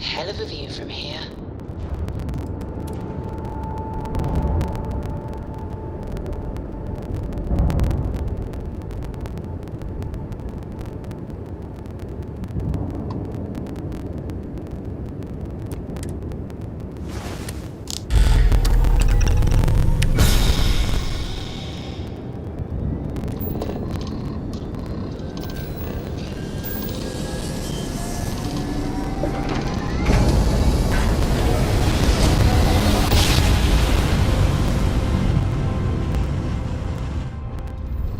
hell of a view from here.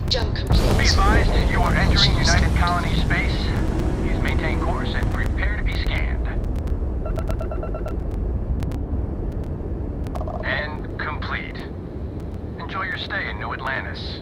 Jump complete. Be advised, you are entering United Colony space. Please maintain course and prepare to be scanned. And complete. Enjoy your stay in New Atlantis.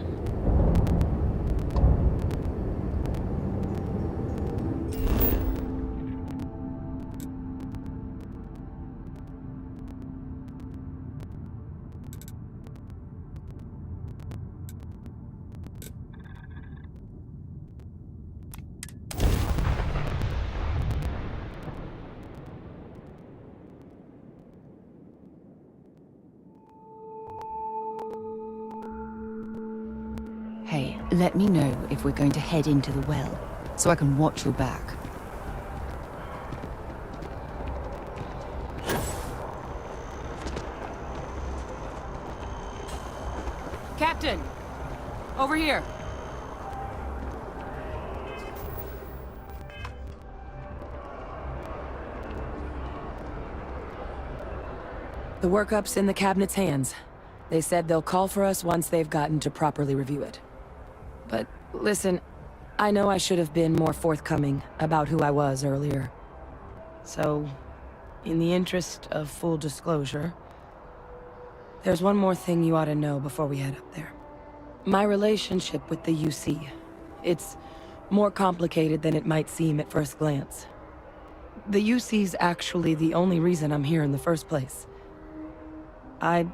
Hey, let me know if we're going to head into the well, so I can watch your back. Captain! Over here! The workup's in the cabinet's hands. They said they'll call for us once they've gotten to properly review it. But listen, I know I should have been more forthcoming about who I was earlier. So, in the interest of full disclosure, there's one more thing you ought to know before we head up there. My relationship with the UC. It's more complicated than it might seem at first glance. The UC's actually the only reason I'm here in the first place. I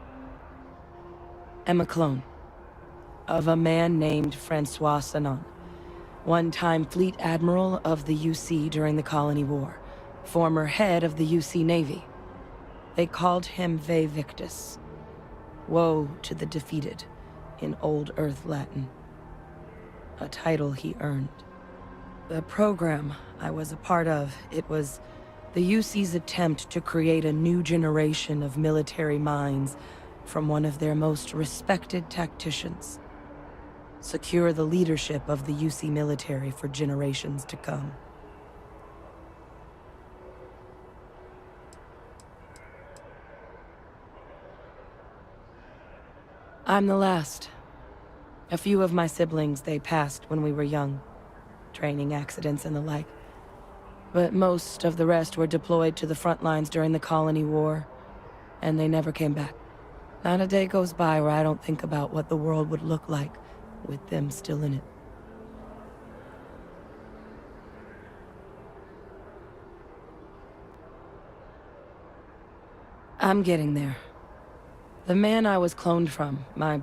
am a clone of a man named Francois Sanon, one-time fleet admiral of the UC during the Colony War, former head of the UC Navy. They called him Ve Victus, woe to the defeated, in Old Earth Latin, a title he earned. The program I was a part of, it was the UC's attempt to create a new generation of military minds from one of their most respected tacticians. Secure the leadership of the UC military for generations to come. I'm the last. A few of my siblings, they passed when we were young. Training accidents and the like. But most of the rest were deployed to the front lines during the Colony War, and they never came back. Not a day goes by where I don't think about what the world would look like with them still in it. I'm getting there. The man I was cloned from, my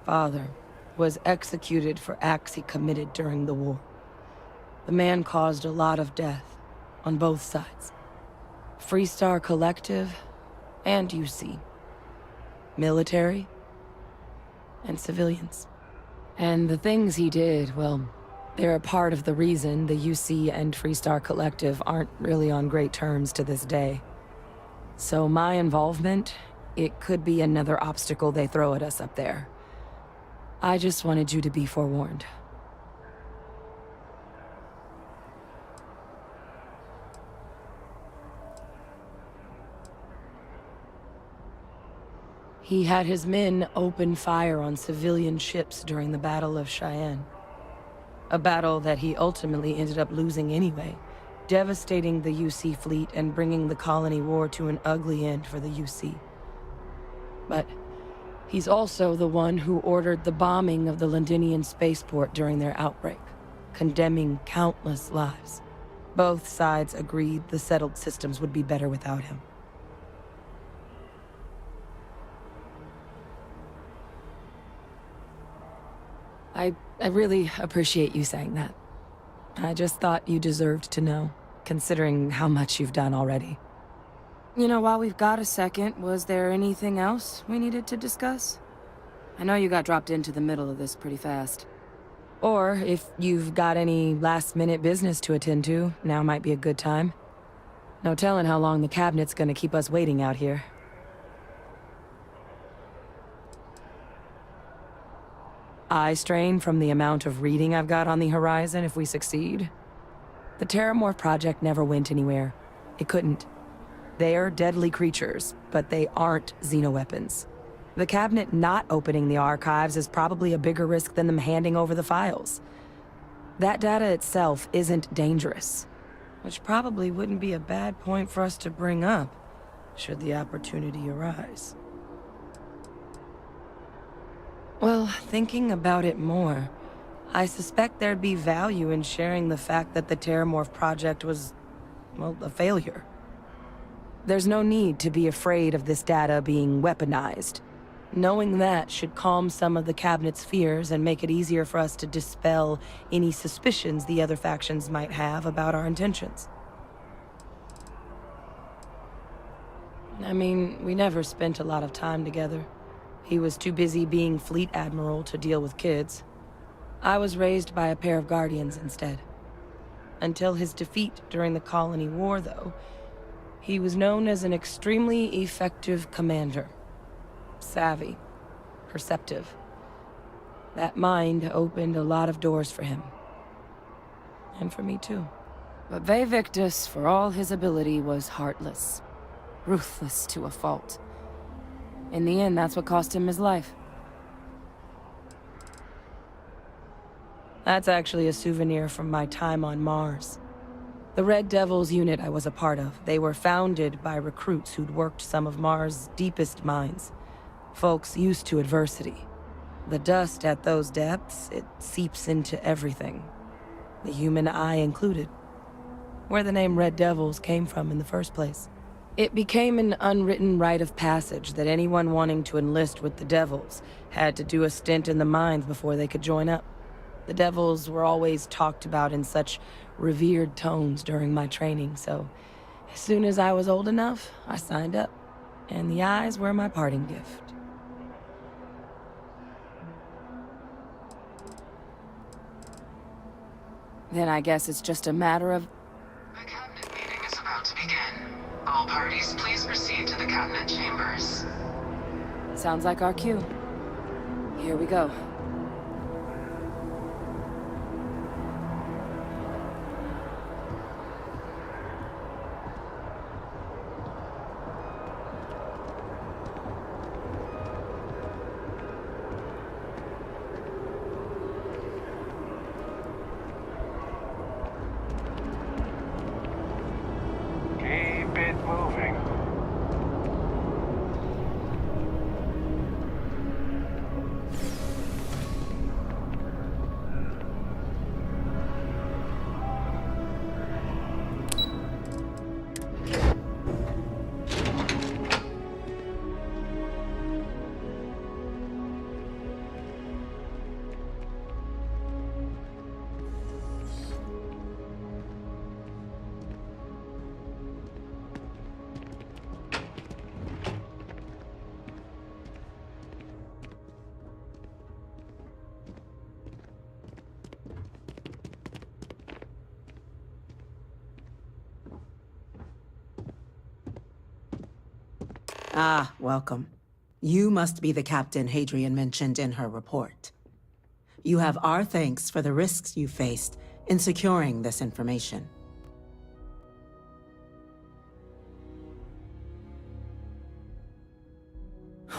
father, was executed for acts he committed during the war. The man caused a lot of death on both sides. Freestar Collective and UC. Military and civilians. And the things he did, well, they're a part of the reason the UC and Freestar Collective aren't really on great terms to this day. So my involvement, it could be another obstacle they throw at us up there. I just wanted you to be forewarned. He had his men open fire on civilian ships during the Battle of Cheyenne. A battle that he ultimately ended up losing anyway, devastating the UC fleet and bringing the Colony War to an ugly end for the UC. But he's also the one who ordered the bombing of the Londinian spaceport during their outbreak, condemning countless lives. Both sides agreed the settled systems would be better without him. I really appreciate you saying that. I just thought you deserved to know. considering how much you've done already. You know, while we've got a second, was there anything else we needed to discuss? I know you got dropped into the middle of this pretty fast. Or, if you've got any last-minute business to attend to, now might be a good time. No telling how long the cabinet's gonna keep us waiting out here. Eye strain from the amount of reading I've got on the horizon if we succeed. The Terramorph project never went anywhere. It couldn't. They're deadly creatures, but they aren't xenoweapons. The cabinet not opening the archives is probably a bigger risk than them handing over the files. That data itself isn't dangerous, which probably wouldn't be a bad point for us to bring up, should the opportunity arise. Well, thinking about it more, I suspect there'd be value in sharing the fact that the Terramorph project was, well, a failure. There's no need to be afraid of this data being weaponized. Knowing that should calm some of the cabinet's fears and make it easier for us to dispel any suspicions the other factions might have about our intentions. I mean, we never spent a lot of time together. He was too busy being Fleet Admiral to deal with kids. I was raised by a pair of guardians instead. Until his defeat during the Colony War, though, he was known as an extremely effective commander. Savvy, perceptive. That mind opened a lot of doors for him. And for me too. But Ve Victus, for all his ability, was heartless. Ruthless to a fault. In the end, that's what cost him his life. That's actually a souvenir from my time on Mars. The Red Devils unit I was a part of, they were founded by recruits who'd worked some of Mars' deepest mines. Folks used to adversity. The dust at those depths, it seeps into everything. The human eye included. Where the name Red Devils came from in the first place. It became an unwritten rite of passage that anyone wanting to enlist with the Devils had to do a stint in the mines before they could join up. The Devils were always talked about in such revered tones during my training, so as soon as I was old enough, I signed up. And the eyes were my parting gift. Then I guess it's just a matter of... The cabinet meeting is about to begin. All parties, please proceed to the cabinet chambers. Sounds like our cue. Here we go. Keep it moving. Ah, welcome. You must be the captain Hadrian mentioned in her report. You have our thanks for the risks you faced in securing this information.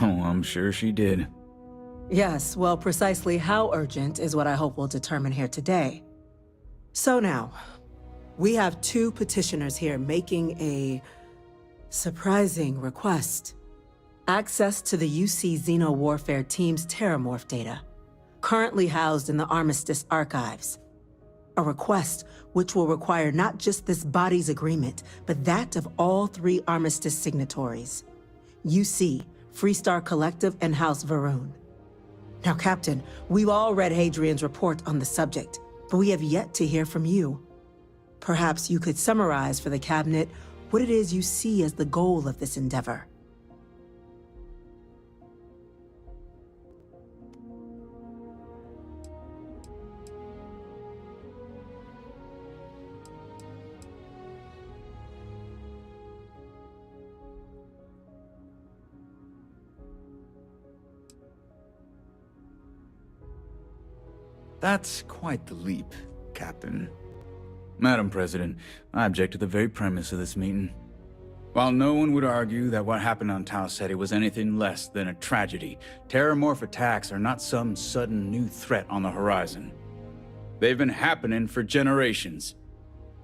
Oh, I'm sure she did. Yes, well, precisely how urgent is what I hope we'll determine here today. So now, we have two petitioners here making a surprising request. Access to the UC Xeno Warfare Team's Terramorph data, currently housed in the Armistice archives. A request which will require not just this body's agreement, but that of all three Armistice signatories. UC, Freestar Collective, and House Varun. Now, Captain, we've all read Hadrian's report on the subject, but we have yet to hear from you. Perhaps you could summarize for the cabinet what it is you see as the goal of this endeavor. That's quite the leap, Captain. Madam President, I object to the very premise of this meeting. While no one would argue that what happened on Tau Ceti was anything less than a tragedy, terramorph attacks are not some sudden new threat on the horizon. They've been happening for generations.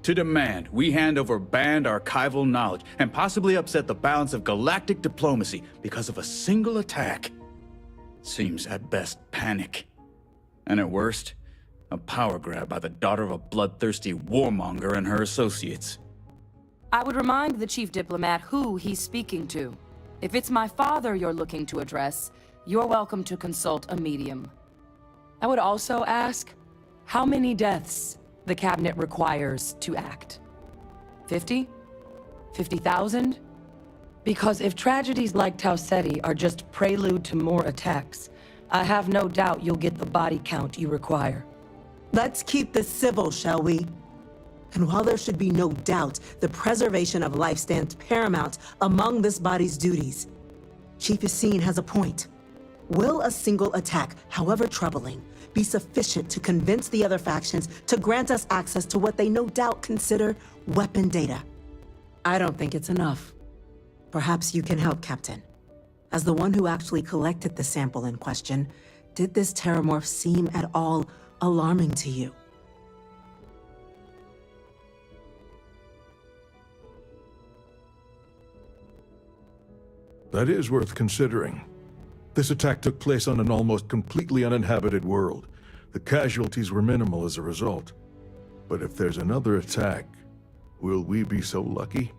To demand we hand over banned archival knowledge and possibly upset the balance of galactic diplomacy because of a single attack seems at best panic. And at worst, a power grab by the daughter of a bloodthirsty warmonger and her associates. I would remind the chief diplomat who he's speaking to. If it's my father you're looking to address, you're welcome to consult a medium. I would also ask how many deaths the cabinet requires to act. 50? 50,000? Because if tragedies like Tau Ceti are just prelude to more attacks, I have no doubt you'll get the body count you require. Let's keep this civil, shall we? And while there should be no doubt the preservation of life stands paramount among this body's duties, Chief Yassine has a point. Will a single attack, however troubling, be sufficient to convince the other factions to grant us access to what they no doubt consider weapon data? I don't think it's enough. Perhaps you can help, Captain. As the one who actually collected the sample in question, did this terramorph seem at all alarming to you? That is worth considering. This attack took place on an almost completely uninhabited world. The casualties were minimal as a result. But if there's another attack, will we be so lucky?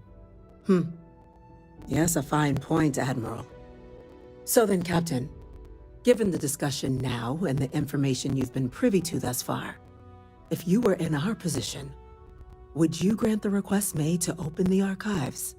Yes, a fine point, Admiral. So then, Captain, given the discussion now and the information you've been privy to thus far, if you were in our position, would you grant the request made to open the archives?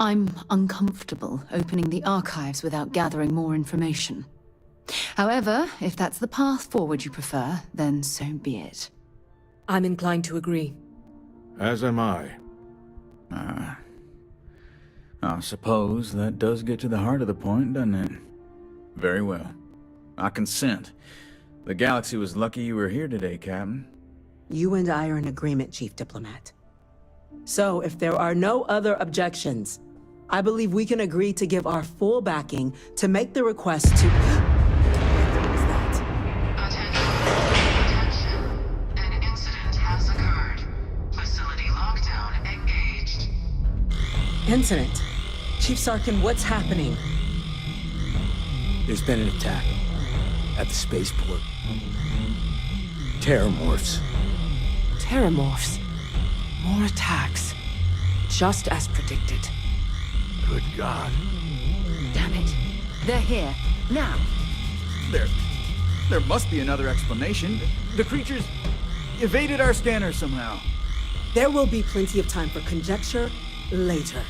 I'm uncomfortable opening the archives without gathering more information. However, if that's the path forward you prefer, then so be it. I'm inclined to agree. As am I. I suppose that does get to the heart of the point, doesn't it? Very well. I consent. The galaxy was lucky you were here today, Captain. You and I are in agreement, Chief Diplomat. So, if there are no other objections, I believe we can agree to give our full backing to make the request to... What was that? Attention. An incident has occurred. Facility lockdown engaged. Incident. Chief Sarkin, what's happening? There's been an attack at the spaceport. Terramorphs. Terramorphs. More attacks. Just as predicted. Good God. Damn it. They're here. Now. There must be another explanation. The creatures evaded our scanner somehow. There will be plenty of time for conjecture later.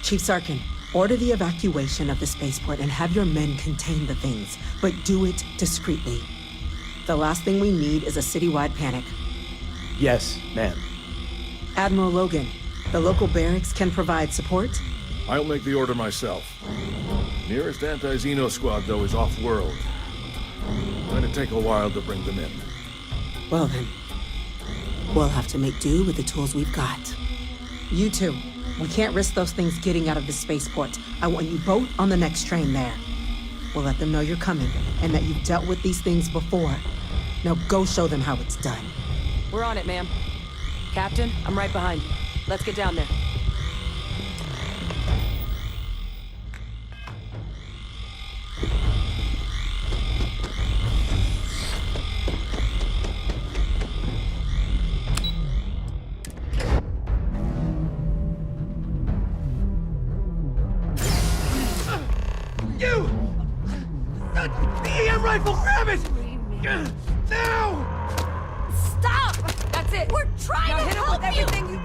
Chief Sarkin, order the evacuation of the spaceport and have your men contain the things, but do it discreetly. The last thing we need is a citywide panic. Yes, ma'am. Admiral Logan, the local barracks can provide support? I'll make the order myself. Nearest anti-Xeno squad, though, is off-world. Going to take a while to bring them in. Well then, we'll have to make do with the tools we've got. You two, we can't risk those things getting out of the spaceport. I want you both on the next train there. We'll let them know you're coming, and that you've dealt with these things before. Now go show them how it's done. We're on it, ma'am. Captain, I'm right behind. Let's get down there. You! The EM rifle, grab it! Now! Stop! That's it! We're trying to hit help with everything you...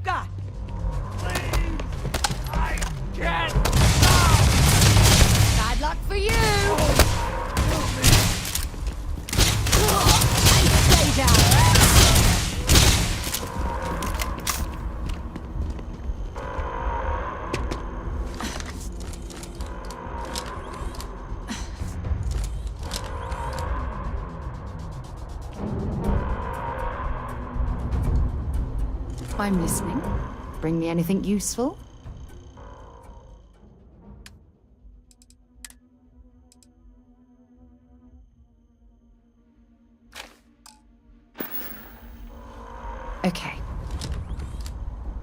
God! I can't! Bad luck for you! Stay down! I'm listening. Bring me anything useful? Okay.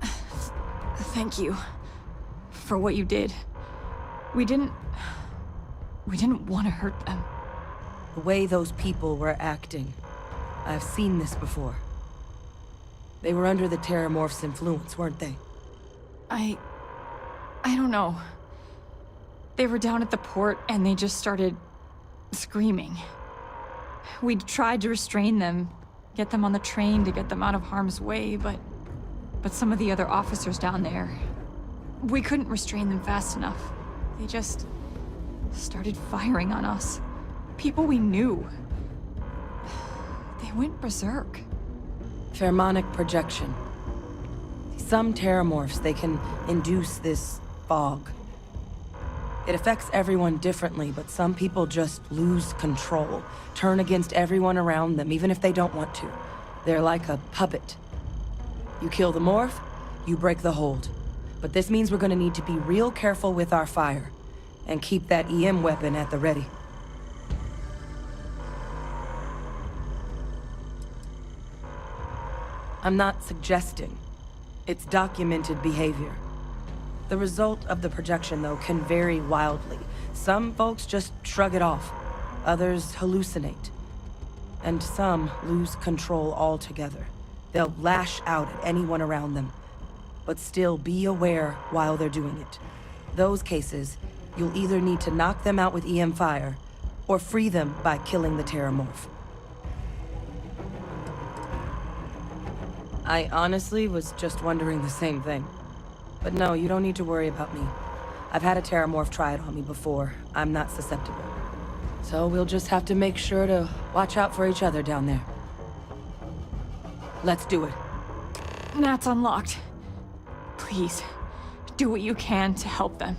Thank you for what you did. We didn't want to hurt them. The way those people were acting. I've seen this before. They were under the Terramorph's influence, weren't they? I don't know. They were down at the port and they just started screaming. We tried to restrain them, get them on the train to get them out of harm's way, but some of the other officers down there, we couldn't restrain them fast enough. They just started firing on us. People we knew. They went berserk. Pheromonic projection. Some Terramorphs, they can induce this fog. It affects everyone differently, but some people just lose control, turn against everyone around them, even if they don't want to. They're like a puppet. You kill the morph, you break the hold. But this means we're gonna need to be real careful with our fire, and keep that EM weapon at the ready. I'm not suggesting. It's documented behavior. The result of the projection, though, can vary wildly. Some folks just shrug it off. Others hallucinate. And some lose control altogether. They'll lash out at anyone around them, but still be aware while they're doing it. Those cases, you'll either need to knock them out with EM fire, or free them by killing the Terramorph. I honestly was just wondering the same thing. But no, you don't need to worry about me. I've had a Terramorph try it on me before. I'm not susceptible. So we'll just have to make sure to watch out for each other down there. Let's do it. Nat's unlocked. Please, do what you can to help them.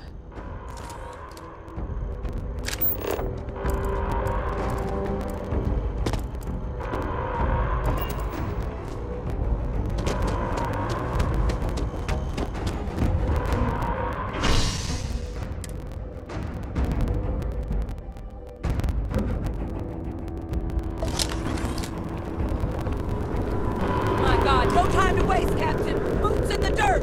No time to waste, Captain! Boots in the dirt!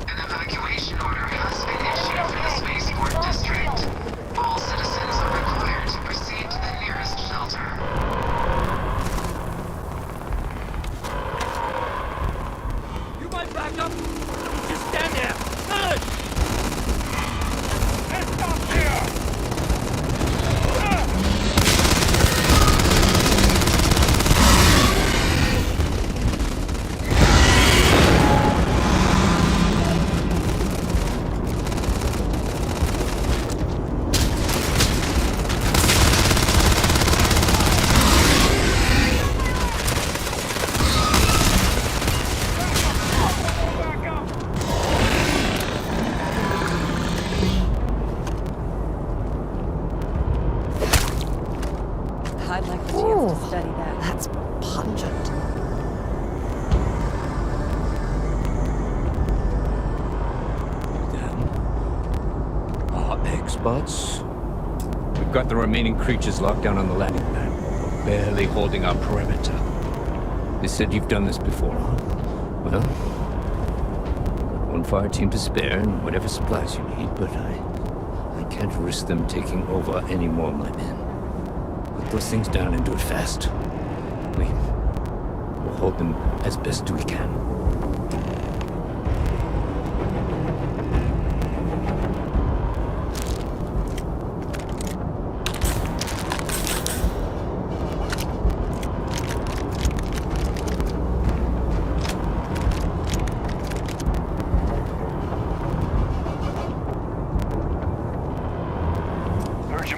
An evacuation order has been issued for the spaceport district. All citizens are required to proceed to the nearest shelter. You might back up! Just stand there! Good! Let's stop here! I'd like the chance to study that. That's pungent. Then, our experts. We've got the remaining creatures locked down on the landing pad. We're barely holding our perimeter. They said you've done this before, huh? Well, one fire team to spare and whatever supplies you need, but I can't risk them taking over any more of my men. Put those things down and do it fast. We'll hold them as best we can.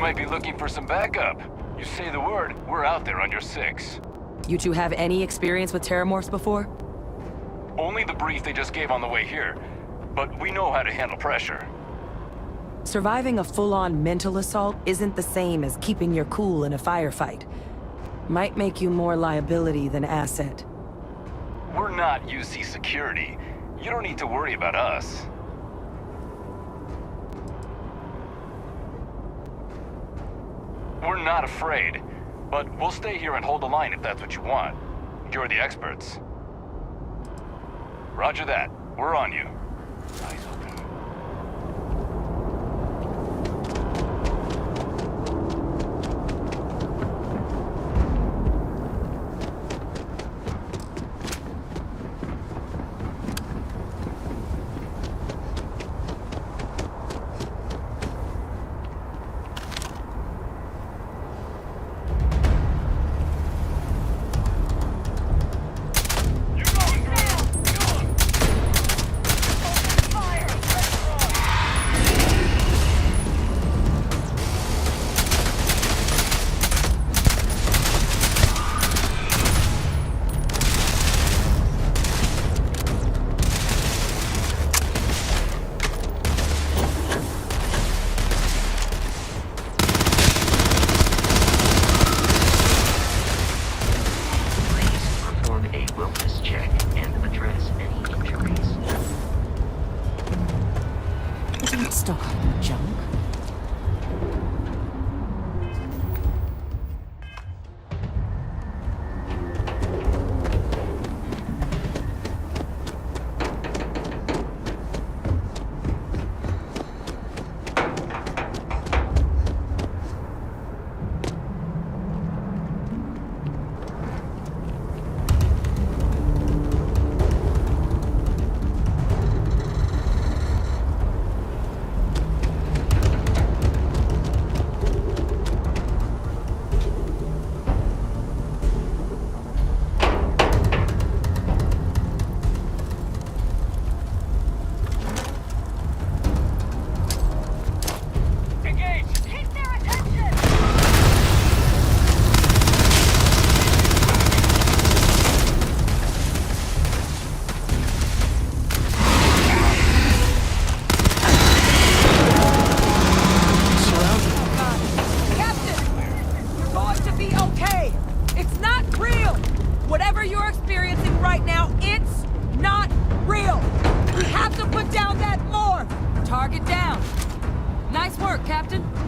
might be looking for some backup. You say the word, we're out there on your 6. You two have any experience with terramorphs before? Only the brief they just gave on the way here. But we know how to handle pressure. Surviving a full-on mental assault isn't the same as keeping your cool in a firefight. Might make you more liability than asset. We're not UC security. You don't need to worry about us. We're not afraid, but we'll stay here and hold the line if that's what you want. You're the experts. Roger that. We're on you. Eyes open.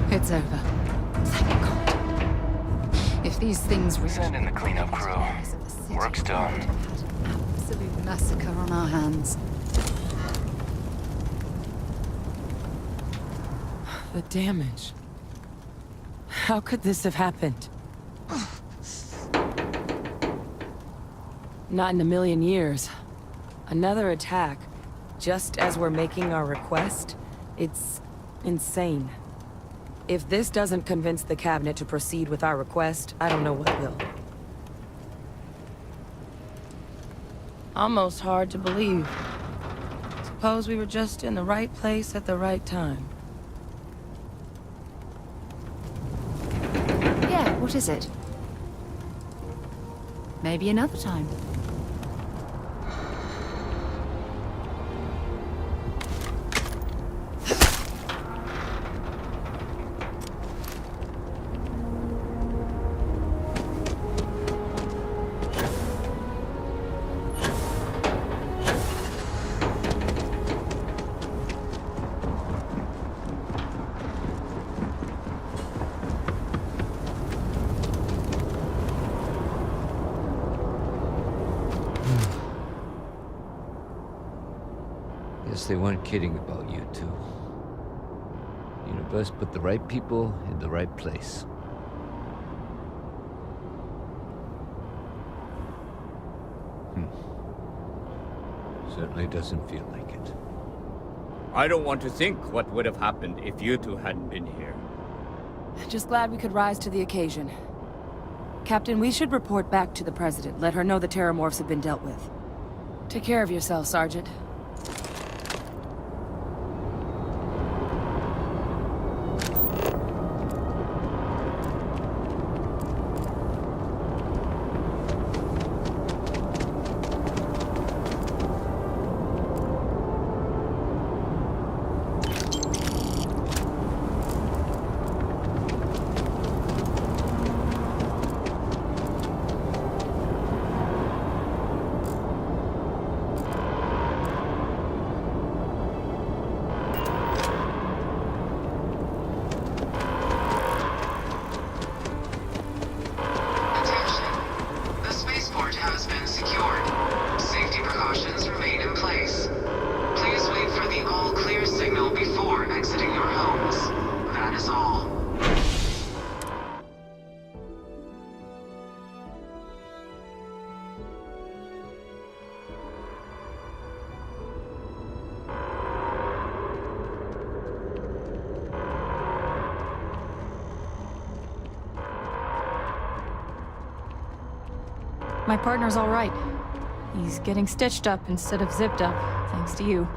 It's over. Thank God. If these things reach Send in the cleanup crew. Work's done. Absolute massacre on our hands. The damage. How could this have happened? Not in a million years. Another attack, just as we're making our request? It's insane. If this doesn't convince the cabinet to proceed with our request, I don't know what will. Almost hard to believe. Suppose we were just in the right place at the right time. Yeah, what is it? Maybe another time. They weren't kidding about you two. The universe put the right people in the right place. Certainly doesn't feel like it. I don't want to think what would have happened if you two hadn't been here. Just glad we could rise to the occasion. Captain, we should report back to the President. Let her know the terramorphs have been dealt with. Take care of yourself, Sergeant. My partner's all right. He's getting stitched up instead of zipped up, thanks to you.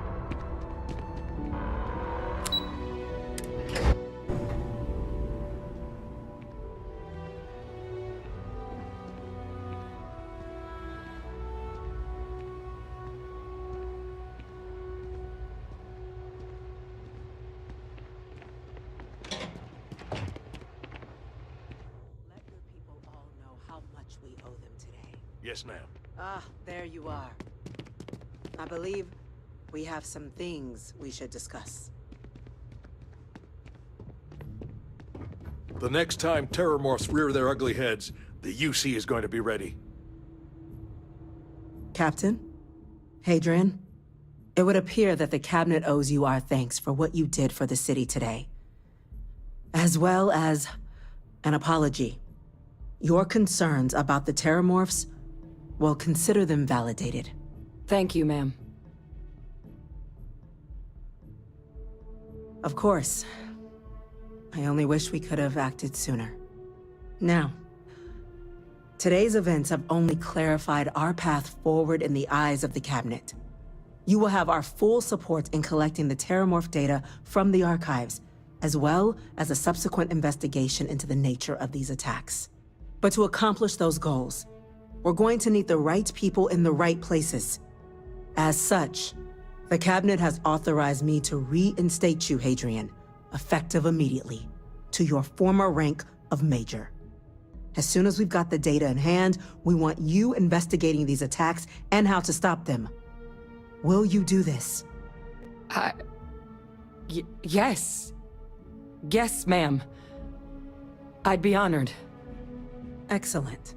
Let your people all know how much we owe them today. Yes, ma'am. Ah, there you are. I believe we have some things we should discuss. The next time terramorphs rear their ugly heads, the UC is going to be ready. Captain? Hadrian? It would appear that the Cabinet owes you our thanks for what you did for the city today. As well as an apology. Your concerns about the terramorphs, well, consider them validated. Thank you, ma'am. Of course. I only wish we could have acted sooner. Now, today's events have only clarified our path forward in the eyes of the Cabinet. You will have our full support in collecting the terramorph data from the archives, as well as a subsequent investigation into the nature of these attacks. But to accomplish those goals, we're going to need the right people in the right places. As such, the Cabinet has authorized me to reinstate you, Hadrian, effective immediately, to your former rank of Major. As soon as we've got the data in hand, we want you investigating these attacks and how to stop them. Will you do this? Yes. Yes, ma'am. I'd be honored. Excellent.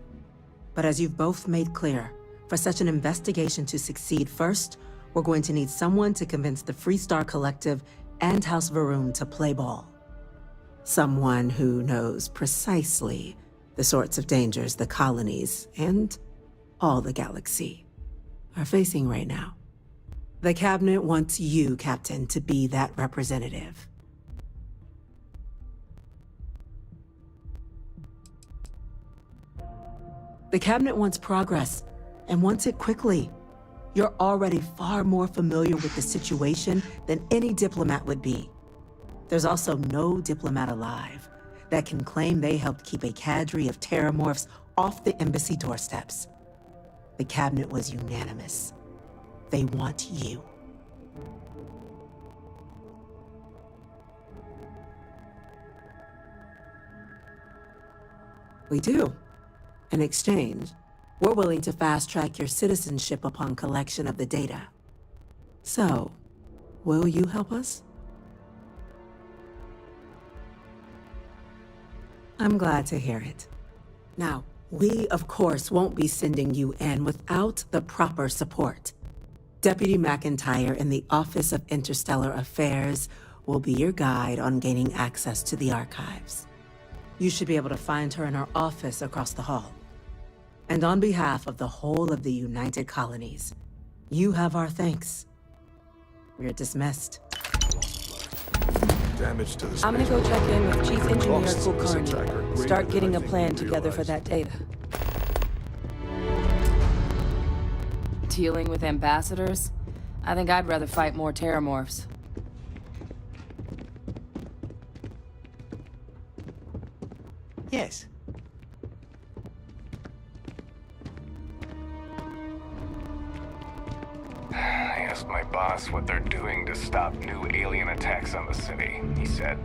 But as you've both made clear, for such an investigation to succeed first, we're going to need someone to convince the Freestar Collective and House Varun to play ball. Someone who knows precisely the sorts of dangers the colonies and all the galaxy are facing right now. The Cabinet wants you, Captain, to be that representative. The Cabinet wants progress, and wants it quickly. You're already far more familiar with the situation than any diplomat would be. There's also no diplomat alive that can claim they helped keep a cadre of terramorphs off the embassy doorsteps. The Cabinet was unanimous. They want you. We do. In exchange, we're willing to fast-track your citizenship upon collection of the data. So, will you help us? I'm glad to hear it. Now, we, of course, won't be sending you in without the proper support. Deputy McIntyre in the Office of Interstellar Affairs will be your guide on gaining access to the archives. You should be able to find her in her office across the hall. And on behalf of the whole of the United Colonies, you have our thanks. You're dismissed. Damage to the I'm gonna go check in with Chief Engineer Costs of this attack are Kulkarni. greater Start than getting I a think plan we together for realize. that data. Dealing with ambassadors? I think I'd rather fight more terramorphs. Yes. I asked my boss what they're doing to stop new alien attacks on the city. He said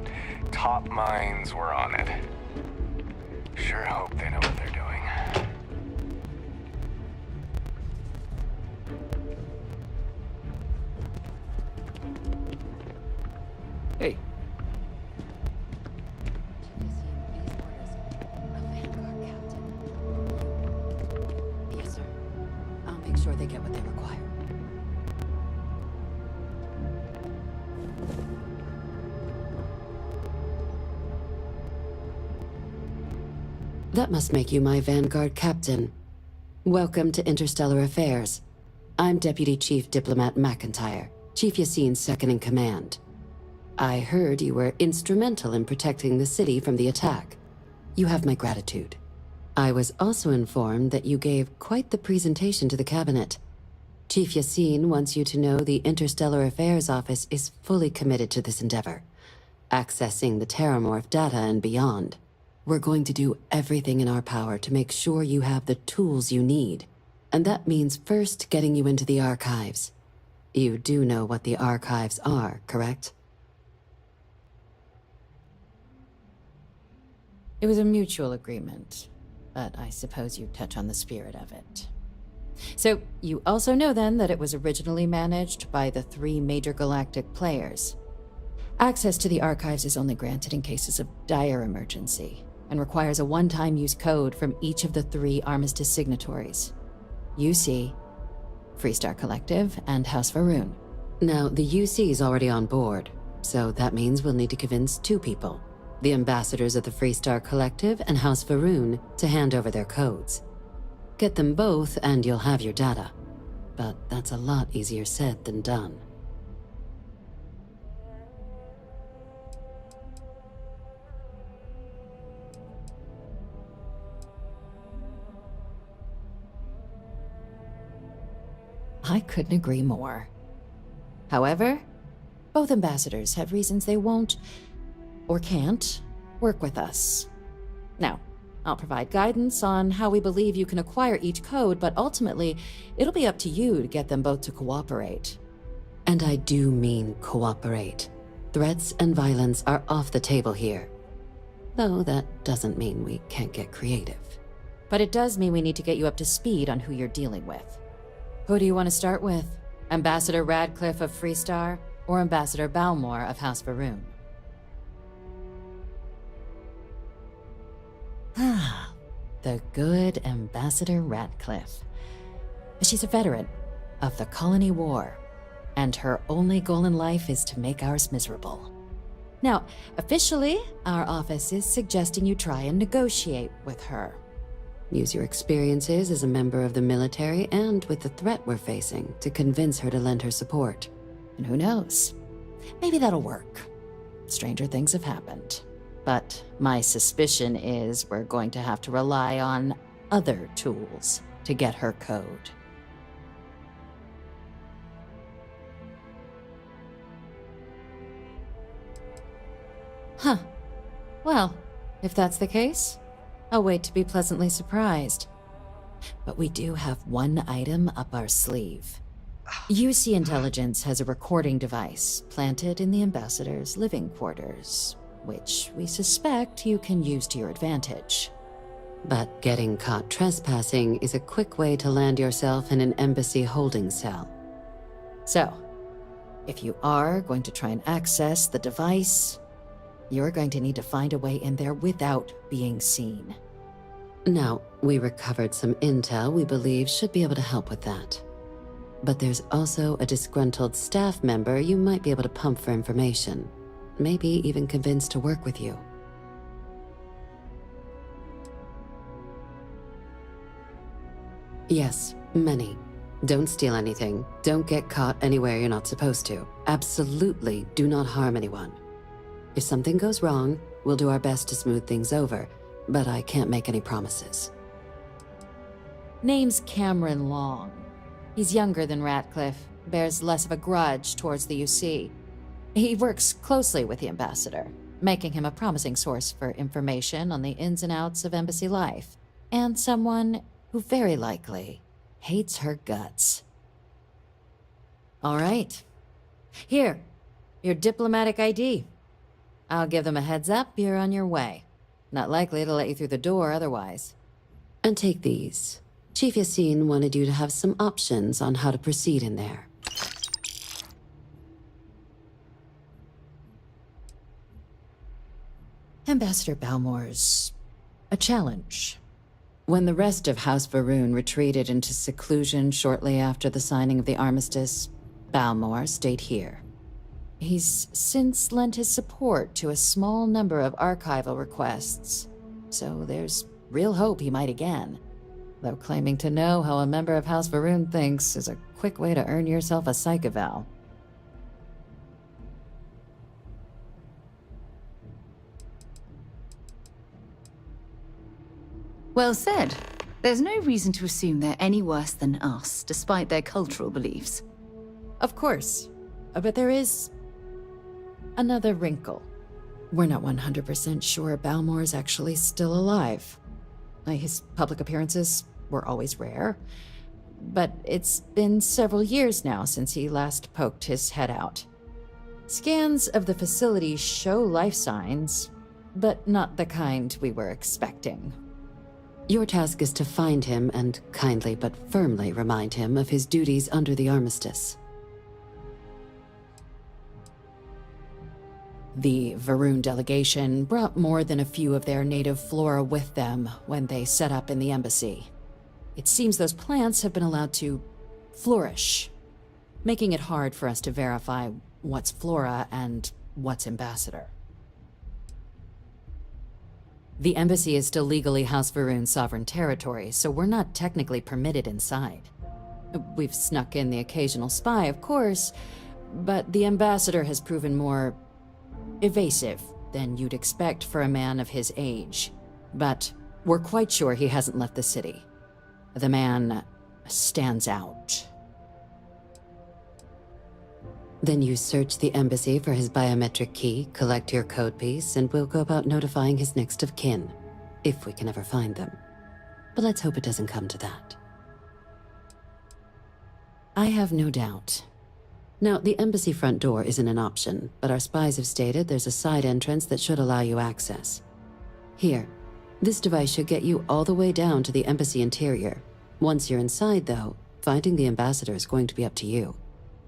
top minds were on it. Sure hope they know what they're doing. Hey, Yes, sir. I'll make sure they get what they require. That must make you my Vanguard captain. Welcome to Interstellar Affairs. I'm Deputy Chief Diplomat McIntyre, Chief Yassine's second-in-command. I heard you were instrumental in protecting the city from the attack. You have my gratitude. I was also informed that you gave quite the presentation to the cabinet. Chief Yassine wants you to know the Interstellar Affairs Office is fully committed to this endeavor, accessing the Terramorph data and beyond. We're going to do everything in our power to make sure you have the tools you need. And that means first getting you into the archives. You do know what the archives are, correct? It was a mutual agreement, but I suppose you touch on the spirit of it. So, you also know then that it was originally managed by the 3 major galactic players. Access to the archives is only granted in cases of dire emergency, and requires a one-time use code from each of the 3 armistice signatories. UC, Freestar Collective, and House Varun. Now, the UC is already on board, so that means we'll need to convince 2 people. The ambassadors of the Freestar Collective and House Varun to hand over their codes. Get them both and you'll have your data. But that's a lot easier said than done. I couldn't agree more. However, both ambassadors have reasons they won't, or can't, work with us. Now, I'll provide guidance on how we believe you can acquire each code, but ultimately, it'll be up to you to get them both to cooperate. And I do mean cooperate. Threats and violence are off the table here. Though that doesn't mean we can't get creative. But it does mean we need to get you up to speed on who you're dealing with. Who do you want to start with? Ambassador Radcliffe of Freestar, or Ambassador Balmore of House Varun? Ah, the good Ambassador Radcliffe. She's a veteran of the Colony War, and her only goal in life is to make ours miserable. Now, officially, our office is suggesting you try and negotiate with her. Use your experiences as a member of the military and with the threat we're facing to convince her to lend her support. And who knows? Maybe that'll work. Stranger things have happened. But my suspicion is we're going to have to rely on other tools to get her code. Huh. Well, if that's the case, I'll wait to be pleasantly surprised. But we do have one item up our sleeve. UC Intelligence has a recording device planted in the ambassador's living quarters, which we suspect you can use to your advantage. But getting caught trespassing is a quick way to land yourself in an embassy holding cell. So, if you are going to try and access the device, you're going to need to find a way in there without being seen. Now, we recovered some intel we believe should be able to help with that. But there's also a disgruntled staff member you might be able to pump for information. Maybe even convince to work with you. Yes, many. Don't steal anything. Don't get caught anywhere you're not supposed to. Absolutely do not harm anyone. If something goes wrong, we'll do our best to smooth things over, but I can't make any promises. Name's Cameron Long. He's younger than Ratcliffe, bears less of a grudge towards the UC. He works closely with the ambassador, making him a promising source for information on the ins and outs of embassy life, and someone who very likely hates her guts. All right. Here, your diplomatic ID. I'll give them a heads up you're on your way. Not likely to let you through the door otherwise. And take these. Chief Yassine wanted you to have some options on how to proceed in there. Ambassador Balmore's a challenge. When the rest of House Varun retreated into seclusion shortly after the signing of the armistice, Balmore stayed here. He's since lent his support to a small number of archival requests, so there's real hope he might again. Though claiming to know how a member of House Varun thinks is a quick way to earn yourself a psych eval. Well said. There's no reason to assume they're any worse than us, despite their cultural beliefs. Of course. But there is another wrinkle. We're not 100% sure Balmore is actually still alive. His public appearances were always rare, but it's been several years now since he last poked his head out. Scans of the facility show life signs, but not the kind we were expecting. Your task is to find him and kindly but firmly remind him of his duties under the armistice. The Varun delegation brought more than a few of their native flora with them when they set up in the embassy. It seems those plants have been allowed to flourish, making it hard for us to verify what's flora and what's ambassador. The embassy is still legally House Varun's sovereign territory, so we're not technically permitted inside. We've snuck in the occasional spy, of course, but the ambassador has proven more evasive than you'd expect for a man of his age. But we're quite sure he hasn't left the city. The man stands out. Then you search the embassy for his biometric key, collect your code piece, and we'll go about notifying his next of kin, if we can ever find them. But let's hope it doesn't come to that. I have no doubt. Now, the embassy front door isn't an option, but our spies have stated there's a side entrance that should allow you access. Here, this device should get you all the way down to the embassy interior. Once you're inside, though, finding the ambassador is going to be up to you.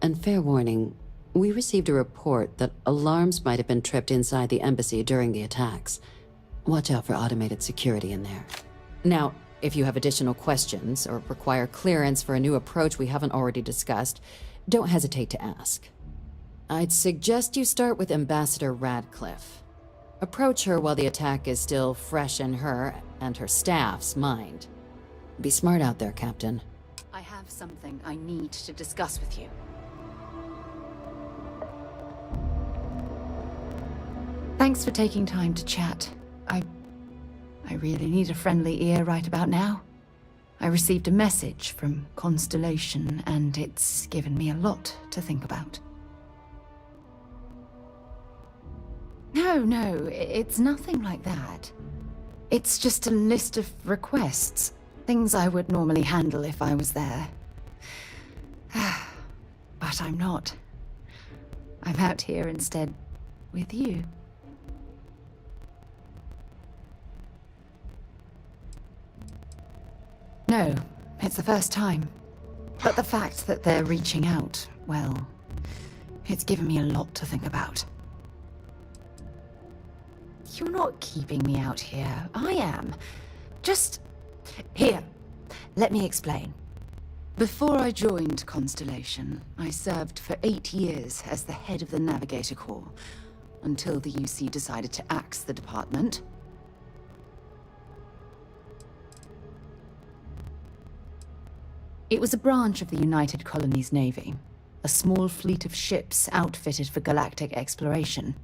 And fair warning, we received a report that alarms might have been tripped inside the embassy during the attacks. Watch out for automated security in there. Now, if you have additional questions or require clearance for a new approach we haven't already discussed, don't hesitate to ask. I'd suggest you start with Ambassador Radcliffe. Approach her while the attack is still fresh in her and her staff's mind. Be smart out there, Captain. I have something I need to discuss with you. Thanks for taking time to chat. I really need a friendly ear right about now. I received a message from Constellation, and it's given me a lot to think about. No, it's nothing like that. It's just a list of requests, things I would normally handle if I was there. But I'm not. I'm out here instead with you. No, it's the first time. But the fact that they're reaching out, well, it's given me a lot to think about. You're not keeping me out here. I am. Just... Here, let me explain. Before I joined Constellation, I served for 8 years as the head of the Navigator Corps, until the UC decided to axe the department. It was a branch of the United Colonies Navy, a small fleet of ships outfitted for galactic exploration.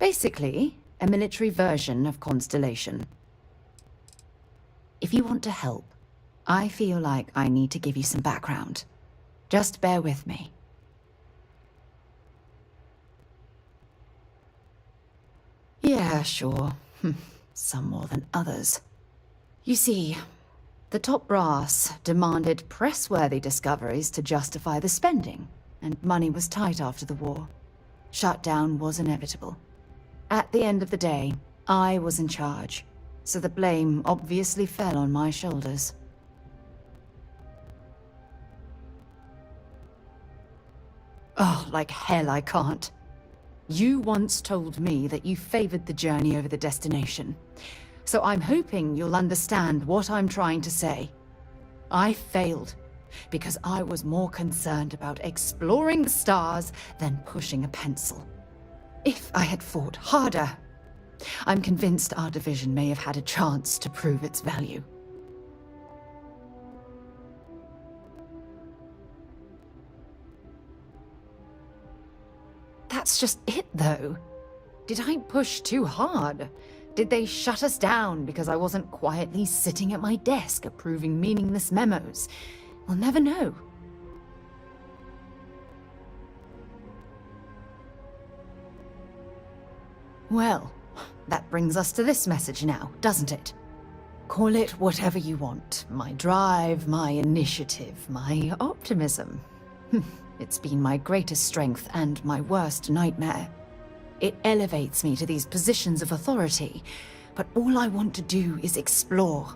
Basically, a military version of Constellation. If you want to help, I feel like I need to give you some background. Just bear with me. Yeah, sure. Some more than others. You see, the top brass demanded press-worthy discoveries to justify the spending, and money was tight after the war. Shutdown was inevitable. At the end of the day, I was in charge, so the blame obviously fell on my shoulders. Oh, like hell I can't. You once told me that you favored the journey over the destination. So I'm hoping you'll understand what I'm trying to say. I failed because I was more concerned about exploring the stars than pushing a pencil. If I had fought harder, I'm convinced our division may have had a chance to prove its value. That's just it, though. Did I push too hard? Did they shut us down because I wasn't quietly sitting at my desk approving meaningless memos? We'll never know. Well, that brings us to this message now, doesn't it? Call it whatever you want. My drive, my initiative, my optimism. It's been my greatest strength and my worst nightmare. It elevates me to these positions of authority, but all I want to do is explore,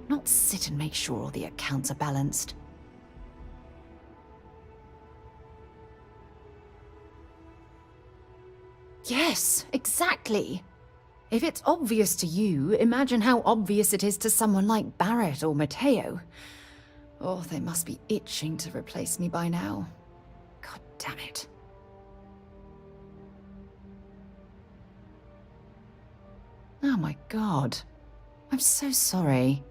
not sit and make sure all the accounts are balanced. Yes, exactly. If it's obvious to you, imagine how obvious it is to someone like Barrett or Mateo. Oh, they must be itching to replace me by now. God damn it. Oh my God. I'm so sorry.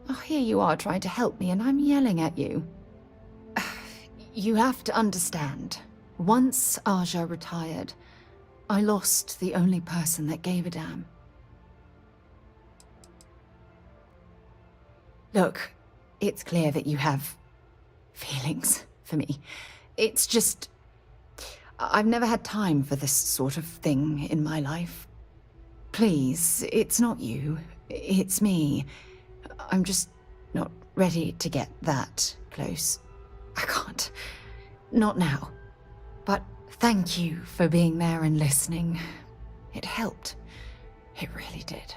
Oh, here you are trying to help me and I'm yelling at you. You have to understand. Once Aja retired, I lost the only person that gave a damn. Look, it's clear that you have feelings for me. It's just, I've never had time for this sort of thing in my life. Please, it's not you, it's me. I'm just not ready to get that close. I can't. Not now. But thank you for being there and listening. It helped. It really did.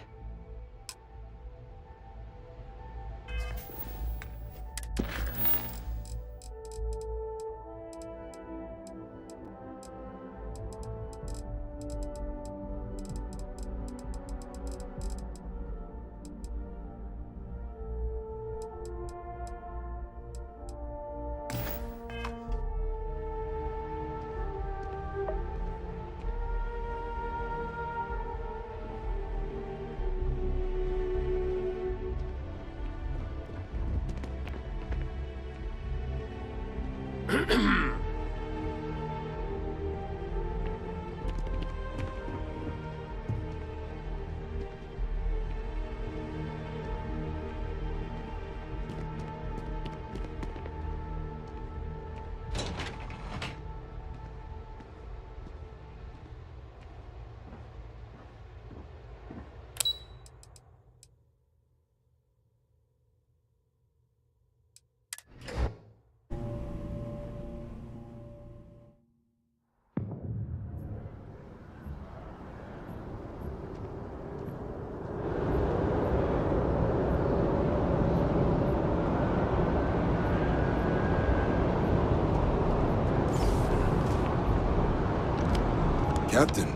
Captain,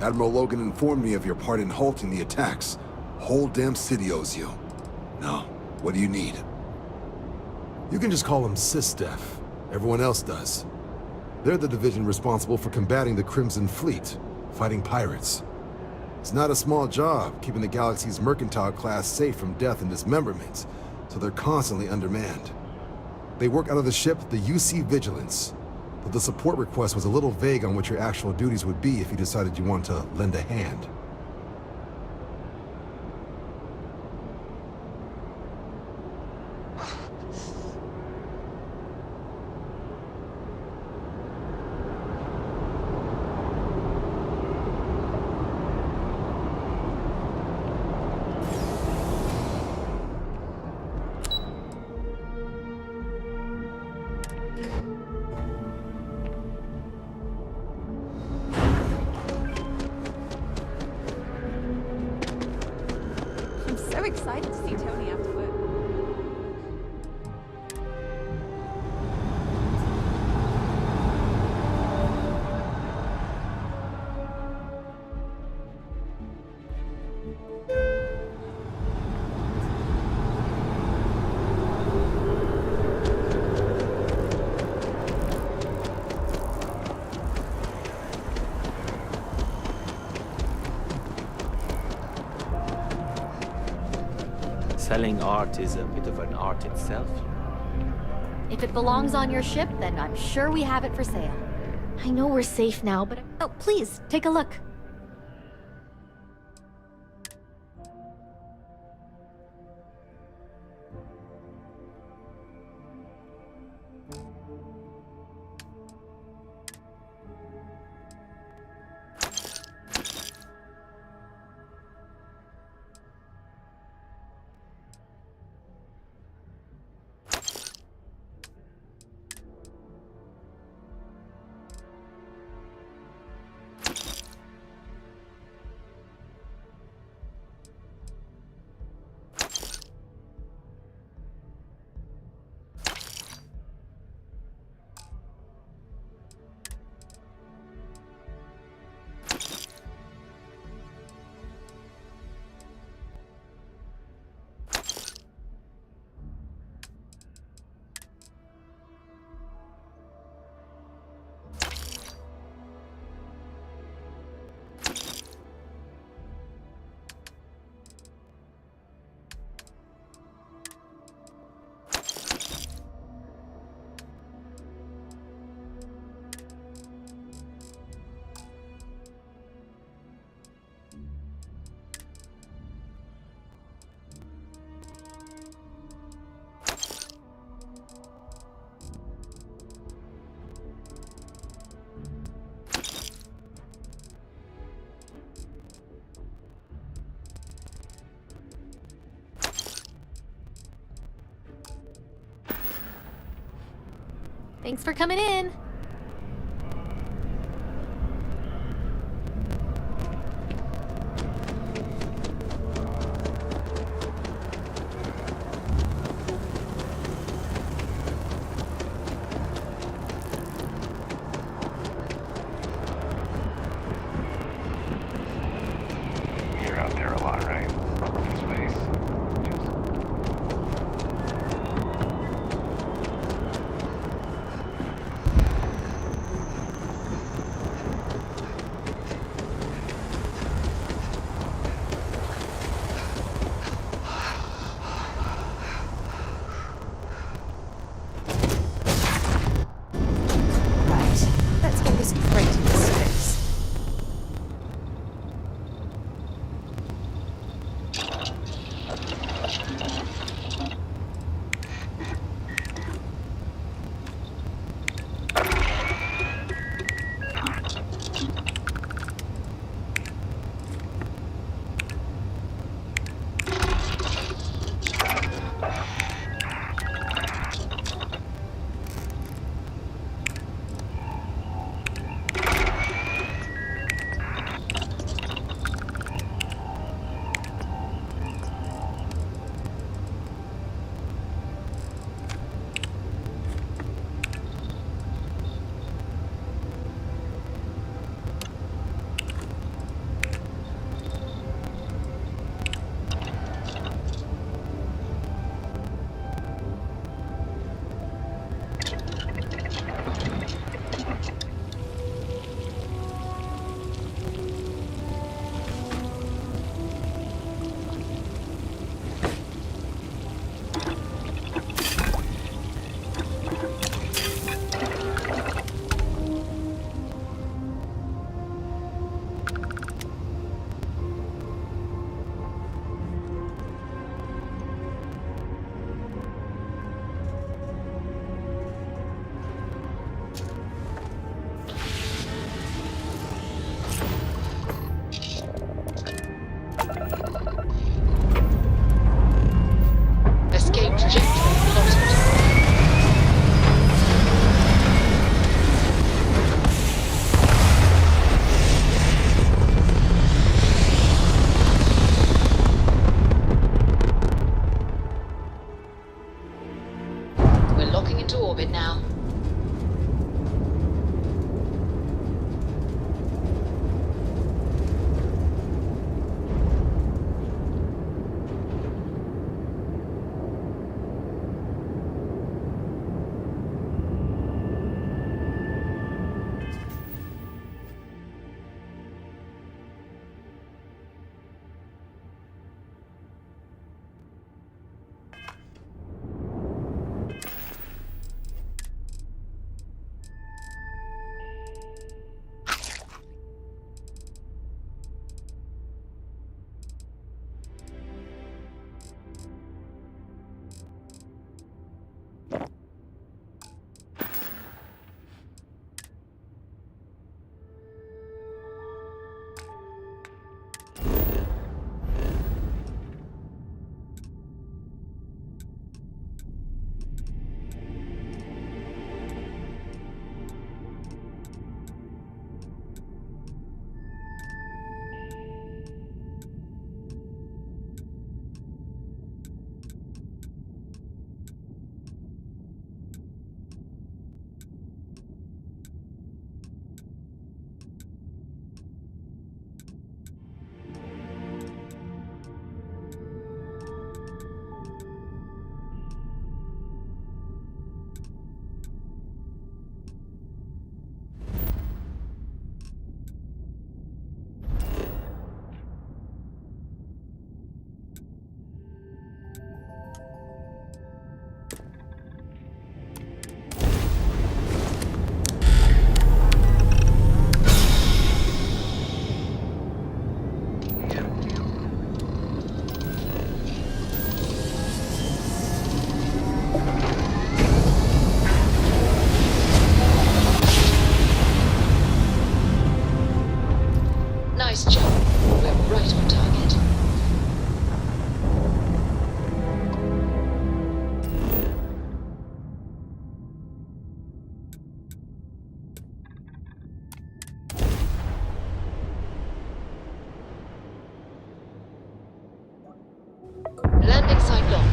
Admiral Logan informed me of your part in halting the attacks. Whole damn city owes you. Now, what do you need? You can just call them SysDef. Everyone else does. They're the division responsible for combating the Crimson Fleet, fighting pirates. It's not a small job, keeping the galaxy's mercantile class safe from death and dismemberment, so they're constantly undermanned. They work out of the ship, the UC Vigilance. But the support request was a little vague on what your actual duties would be if you decided you wanted to lend a hand. So excited to see Tony after work. Selling art is a bit of an art itself. If it belongs on your ship, then I'm sure we have it for sale. I know we're safe now, but... Oh, please, take a look. Thanks for coming in. You're out there a lot, right? In space.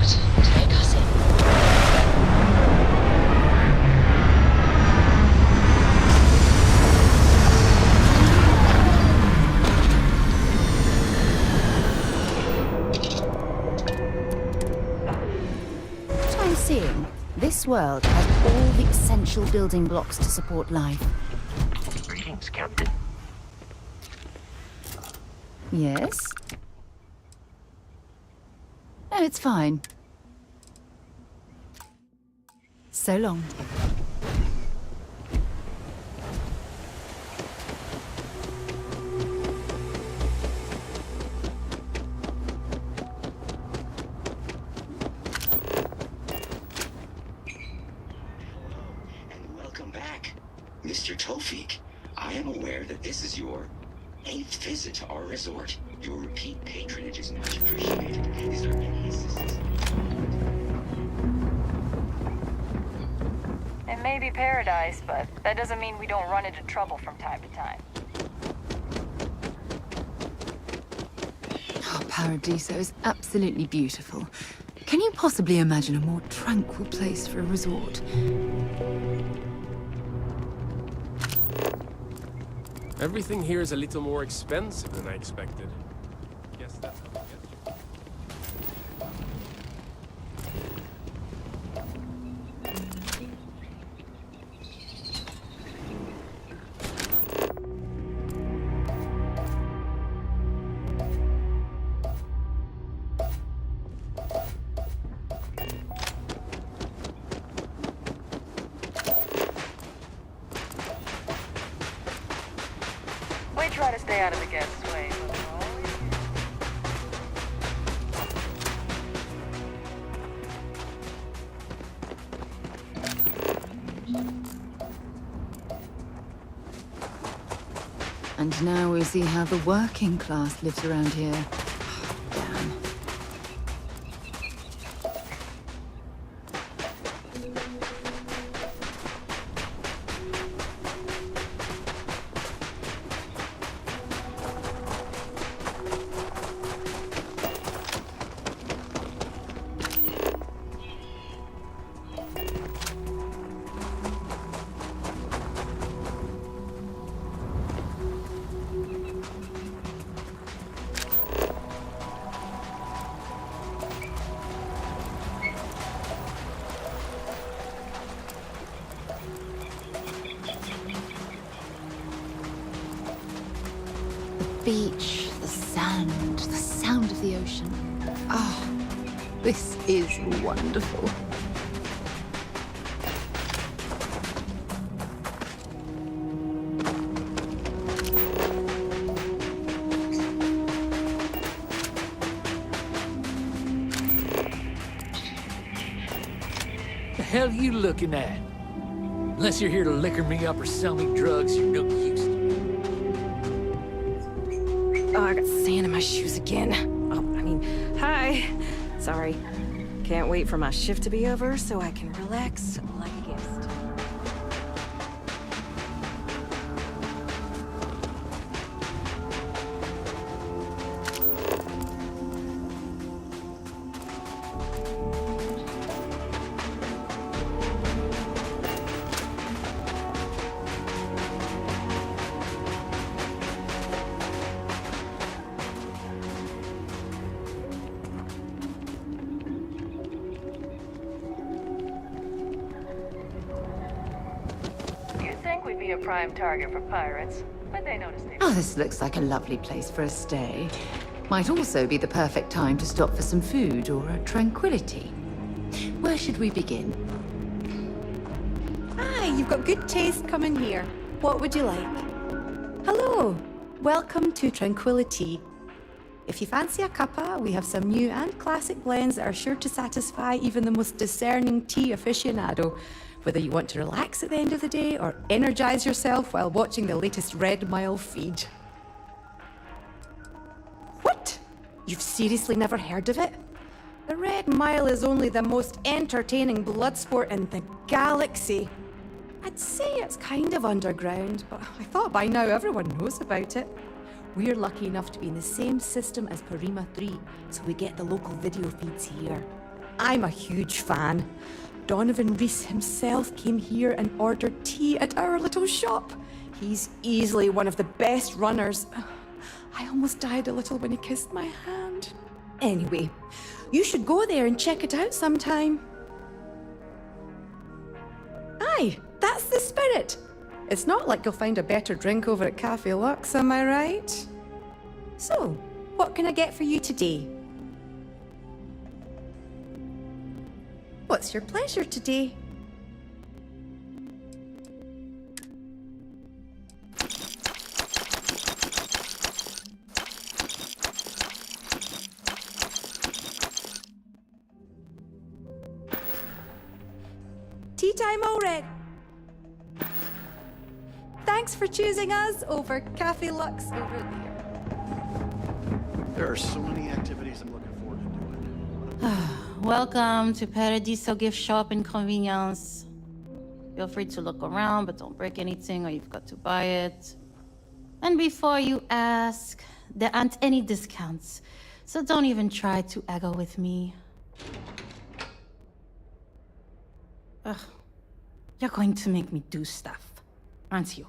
locked. Take us in. What I'm seeing, this world has all the essential building blocks to support life. Greetings, Captain. Yes? No, it's fine. So long. Welcome back. Mr. Tofik, I am aware that this is your 8th visit to our resort. Your repeat patronage is much appreciated. Is there any assistance? It may be paradise, but that doesn't mean we don't run into trouble from time to time. Oh, Paradiso is absolutely beautiful. Can you possibly imagine a more tranquil place for a resort? Everything here is a little more expensive than I expected. Guess that's how we get. We try to stay out of the guests' way, but we're always And now we see how the working class lives around here. Oh, damn. Beach, the sand, the sound of the ocean. Oh, this is wonderful. The hell you looking at? Unless you're here to liquor me up or sell me drugs, you're no use to me. Oh, I got sand in my shoes again. Hi. Sorry. Can't wait for my shift to be over so I can relax like a guest. We'd be a prime target for pirates, but they noticed it. Oh, this looks like a lovely place for a stay. Might also be the perfect time to stop for some food or a tranquility. Where should we begin? Hi, you've got good taste coming here. What would you like? Hello, welcome to Tranquility. If you fancy a cuppa, we have some new and classic blends that are sure to satisfy even the most discerning tea aficionado. Whether you want to relax at the end of the day or energize yourself while watching the latest Red Mile feed. What? You've seriously never heard of it? The Red Mile is only the most entertaining blood sport in the galaxy. I'd say it's kind of underground, but I thought by now everyone knows about it. We're lucky enough to be in the same system as Parima 3, so we get the local video feeds here. I'm a huge fan. Donovan Reese himself came here and ordered tea at our little shop. He's easily one of the best runners. I almost died a little when he kissed my hand. Anyway, you should go there and check it out sometime. Aye, that's the spirit. It's not like you'll find a better drink over at Cafe Lux, am I right? So, what can I get for you today? What's your pleasure today? Tea time already. Thanks for choosing us over Cafe Lux over there. There are so many activities I'm looking forward to doing. Welcome to Paradiso Gift Shop and Convenience. Feel free to look around, but don't break anything or you've got to buy it. And before you ask, there aren't any discounts, so don't even try to haggle with me. Ugh, you're going to make me do stuff, aren't you?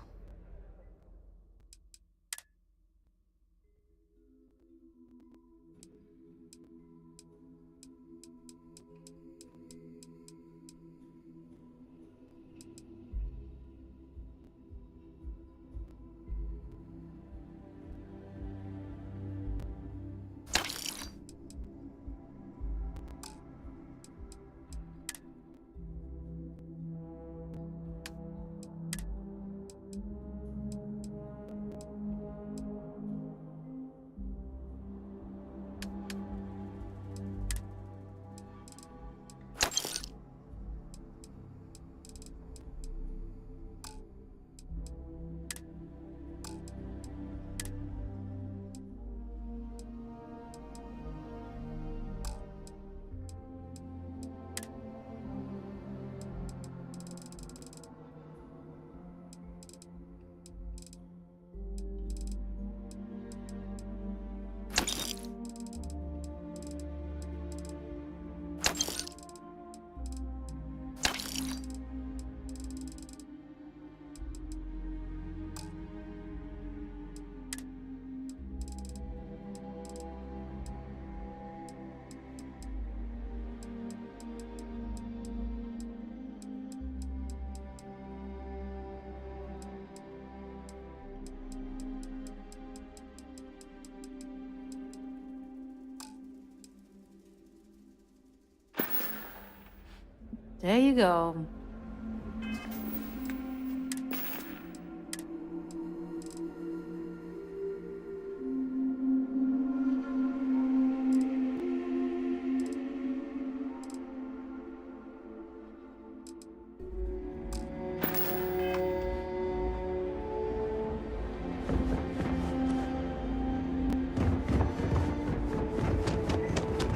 There you go.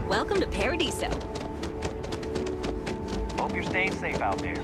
Welcome to Paradiso. Hope you're staying safe out there.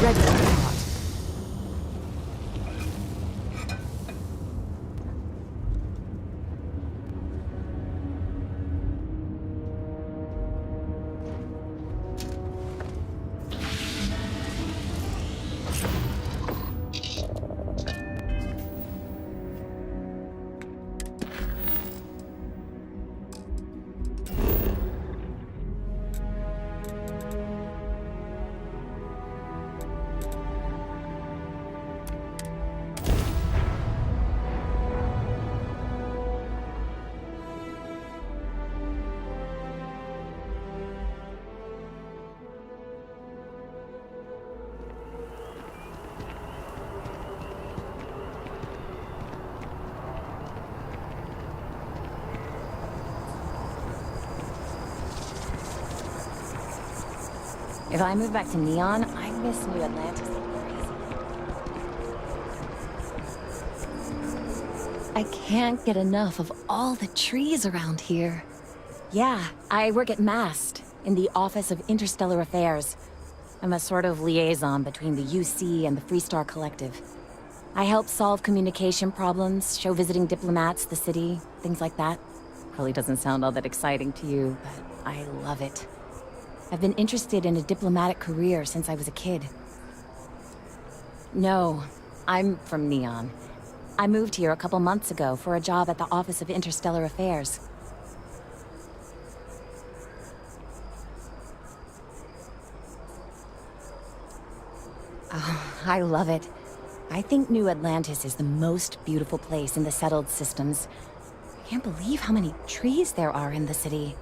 Ready to start. If I move back to Neon, I miss New Atlantis like crazy. I can't get enough of all the trees around here. Yeah, I work at MAST, in the Office of Interstellar Affairs. I'm a sort of liaison between the UC and the Freestar Collective. I help solve communication problems, show visiting diplomats the city, things like that. Probably doesn't sound all that exciting to you, but I love it. I've been interested in a diplomatic career since I was a kid. No, I'm from Neon. I moved here a couple months ago for a job at the Office of Interstellar Affairs. Oh, I love it. I think New Atlantis is the most beautiful place in the settled systems. I can't believe how many trees there are in the city.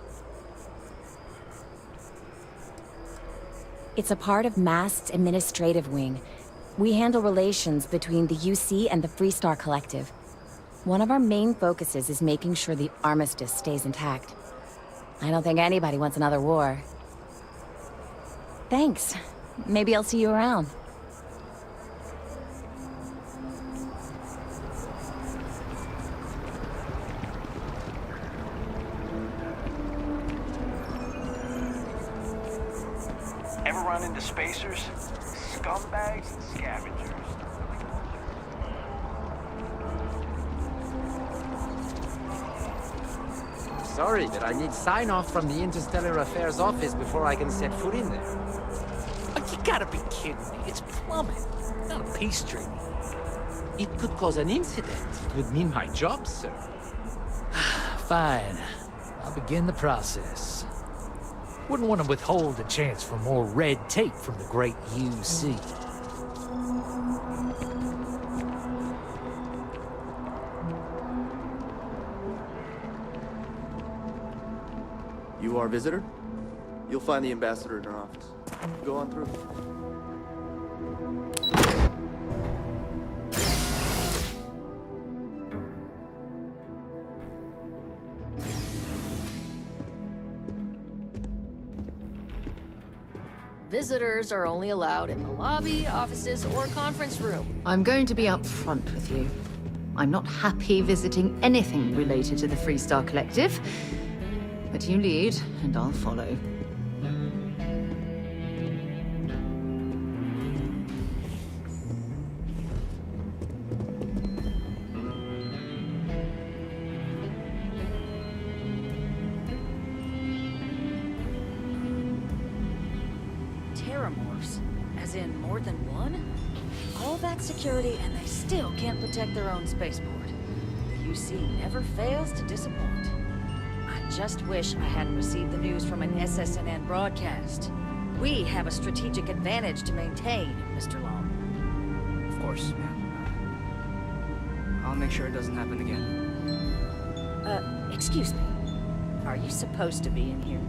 It's a part of MAST's administrative wing. We handle relations between the UC and the Freestar Collective. One of our main focuses is making sure the armistice stays intact. I don't think anybody wants another war. Thanks. Maybe I'll see you around. Ever run into spacers? Scumbags and scavengers. Sorry, but I need sign-off from the Interstellar Affairs office before I can set foot in there. Oh, you gotta be kidding me. It's plumbing, not a peace treaty. It could cause an incident. It would mean my job, sir. Fine. I'll begin the process. Wouldn't want to withhold a chance for more red tape from the great UC. You are a visitor? You'll find the ambassador in her office. Go on through. Visitors are only allowed in the lobby, offices, or conference room. I'm going to be upfront with you. I'm not happy visiting anything related to the Freestar Collective. But you lead, and I'll follow. Terramorphs? As in more than one? All that security and they still can't protect their own spaceport. The UC never fails to disappoint. I just wish I hadn't received the news from an SSNN broadcast. We have a strategic advantage to maintain, Mr. Long. Of course, ma'am. I'll make sure it doesn't happen again. Excuse me. Are you supposed to be in here?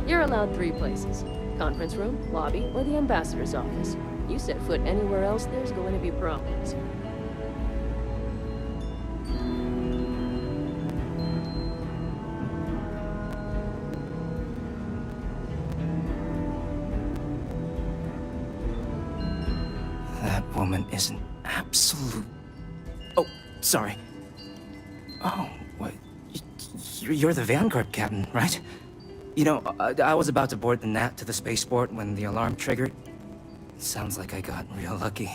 You're allowed 3 places. Conference room, lobby, or the ambassador's office. You set foot anywhere else, there's going to be problems. That woman is an absolute... Oh, sorry. Oh, what? You're the Vanguard captain, right? You know, I was about to board the Nat to the spaceport when the alarm triggered. Sounds like I got real lucky.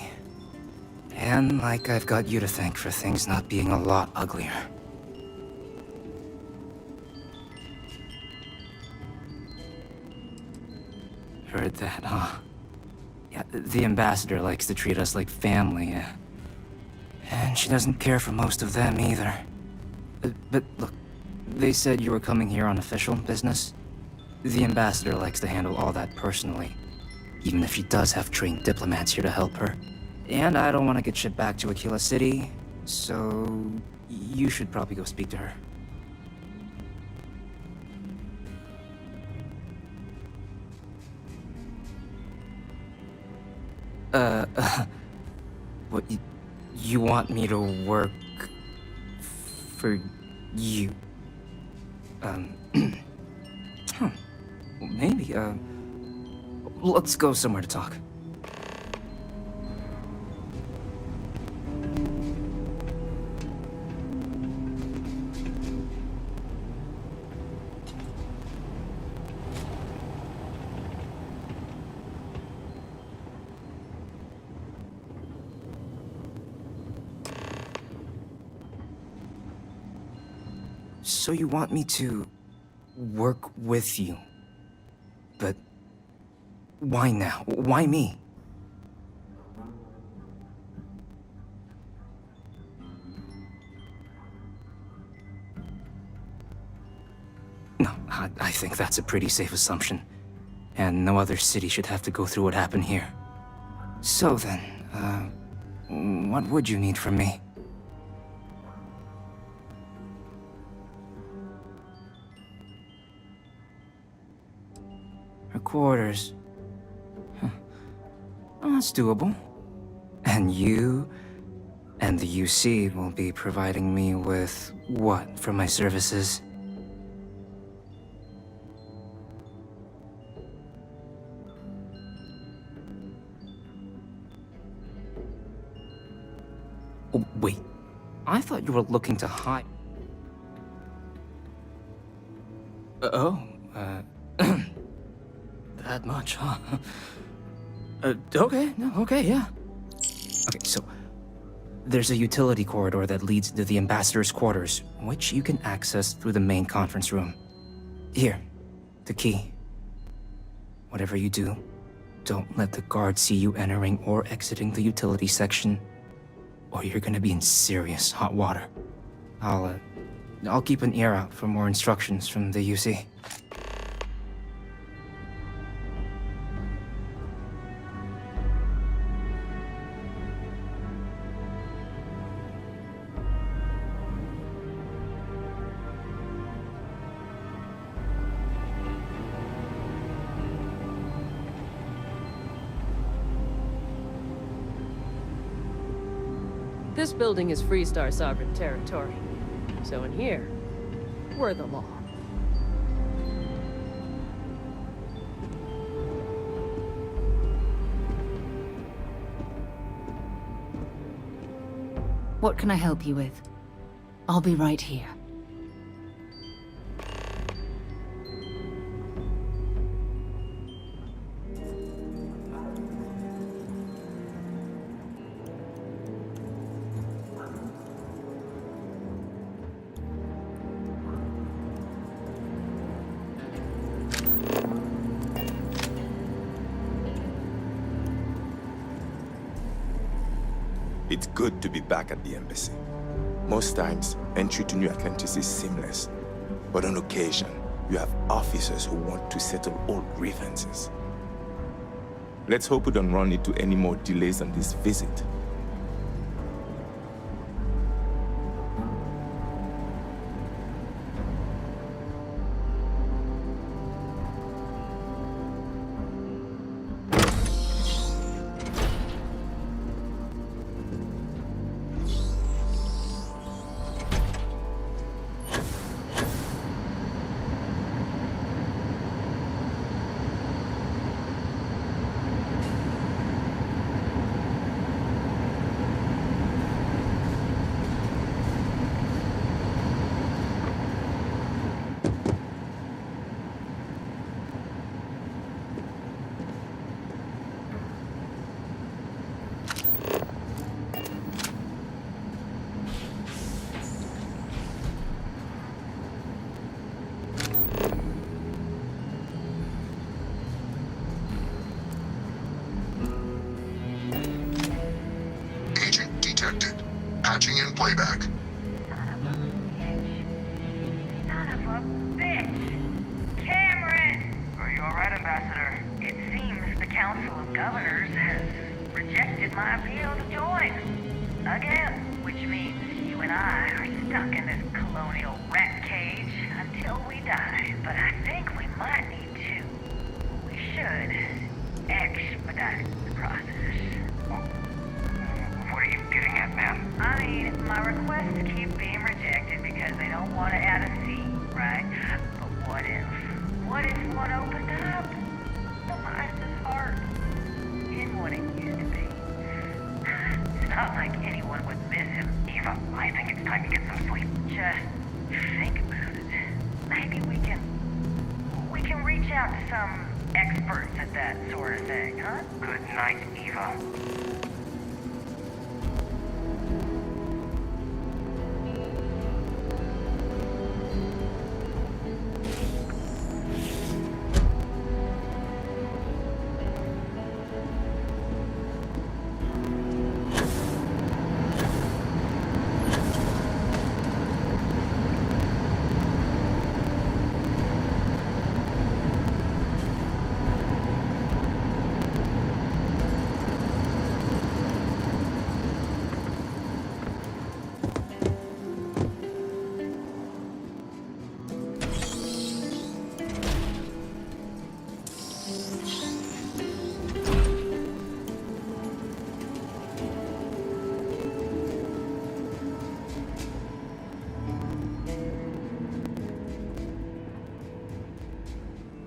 And like I've got you to thank for things not being a lot uglier. Heard that, huh? Yeah, the ambassador likes to treat us like family, and she doesn't care for most of them either. But look, they said you were coming here on official business. The ambassador likes to handle all that personally, even if she does have trained diplomats here to help her. And I don't want to get shipped back to Aquila City, so you should probably go speak to her. What, you want me to work for you? Huh. Maybe, let's go somewhere to talk. So you want me to work with you? But why now? Why me? No, I think that's a pretty safe assumption. And no other city should have to go through what happened here. So then, what would you need from me? Quarters. Huh. Well, that's doable. And you and the UC will be providing me with what for my services? Oh, wait. I thought you were looking to hide. That much, huh? Okay, no, okay, yeah. Okay, so there's a utility corridor that leads to the ambassador's quarters, which you can access through the main conference room. Here, the key. Whatever you do, don't let the guards see you entering or exiting the utility section, or you're gonna be in serious hot water. I'll keep an ear out for more instructions from the UC. This building is Freestar sovereign territory. So in here, we're the law. What can I help you with? I'll be right here. It's good to be back at the embassy. Most times, entry to New Atlantis is seamless. But on occasion, you have officers who want to settle old grievances. Let's hope we don't run into any more delays on this visit. Patching in playback. Son of a bitch! Cameron! Are you alright, Ambassador? It seems the Council of Governors has rejected my appeal to join. Again, which means you and I are stuck in this colonial rat cage until we die. But I think we might need to. We should expedite the process. I mean, my requests keep being rejected because they don't want to add a seat, right? But what if? What if one opened up? Eliza's heart. In what it used to be. It's not like anyone would miss him. Eva, I think it's time to get some sleep. Just think about it. Maybe we can reach out to some experts at that sort of thing, huh? Good night, Eva.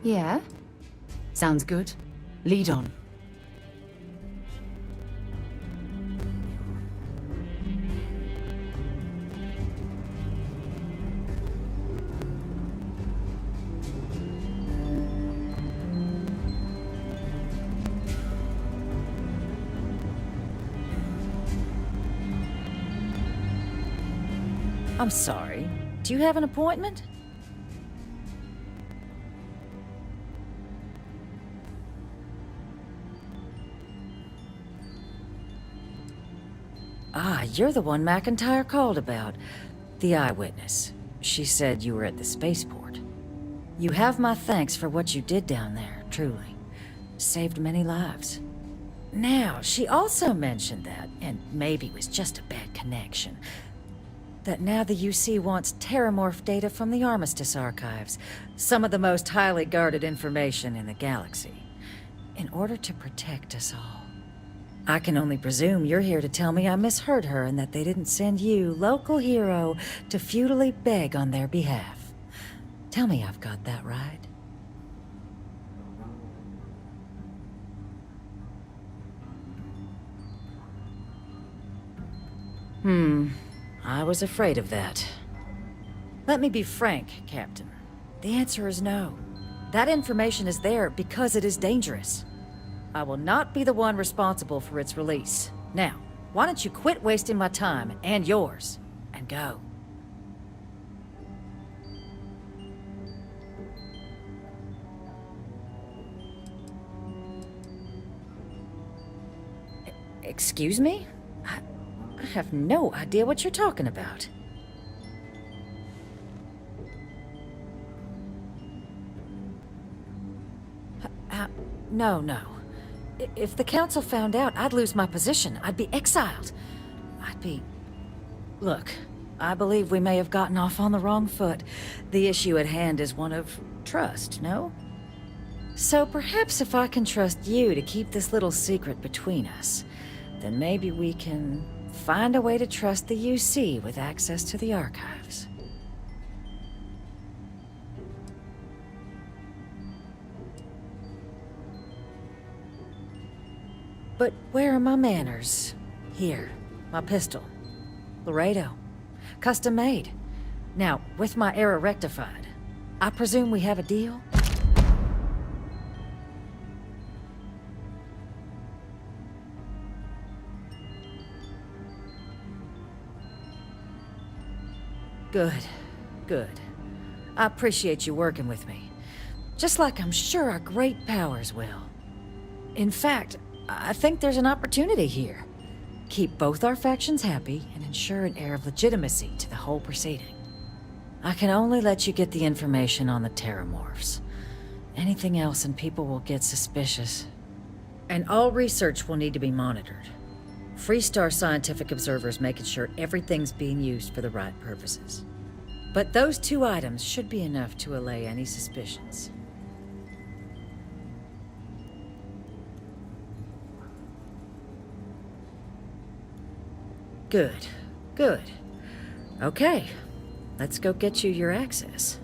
Yeah? Sounds good. Lead on. I'm sorry. Do you have an appointment? Ah, you're the one McIntyre called about. The eyewitness. She said you were at the spaceport. You have my thanks for what you did down there, truly. Saved many lives. Now, she also mentioned that, and maybe it was just a bad connection, that now the UC wants terramorph data from the Armistice archives, some of the most highly guarded information in the galaxy, in order to protect us all. I can only presume you're here to tell me I misheard her and that they didn't send you, local hero, to futilely beg on their behalf. Tell me I've got that right. I was afraid of that. Let me be frank, Captain. The answer is no. That information is there because it is dangerous. I will not be the one responsible for its release. Now, why don't you quit wasting my time and yours, and go? Excuse me? I have no idea what you're talking about. No. If the Council found out, I'd lose my position. I'd be exiled. Look, I believe we may have gotten off on the wrong foot. The issue at hand is one of trust, no? So perhaps if I can trust you to keep this little secret between us, then maybe we can find a way to trust the UC with access to the archives. But where are my manners? Here, my pistol. Laredo. Custom made. Now, with my error rectified, I presume we have a deal? Good. I appreciate you working with me. Just like I'm sure our great powers will. In fact, I think there's an opportunity here. Keep both our factions happy and ensure an air of legitimacy to the whole proceeding. I can only let you get the information on the terramorphs. Anything else and people will get suspicious. And all research will need to be monitored. Freestar scientific observers making sure everything's being used for the right purposes. But those 2 items should be enough to allay any suspicions. Good, good. Okay, let's go get you your access.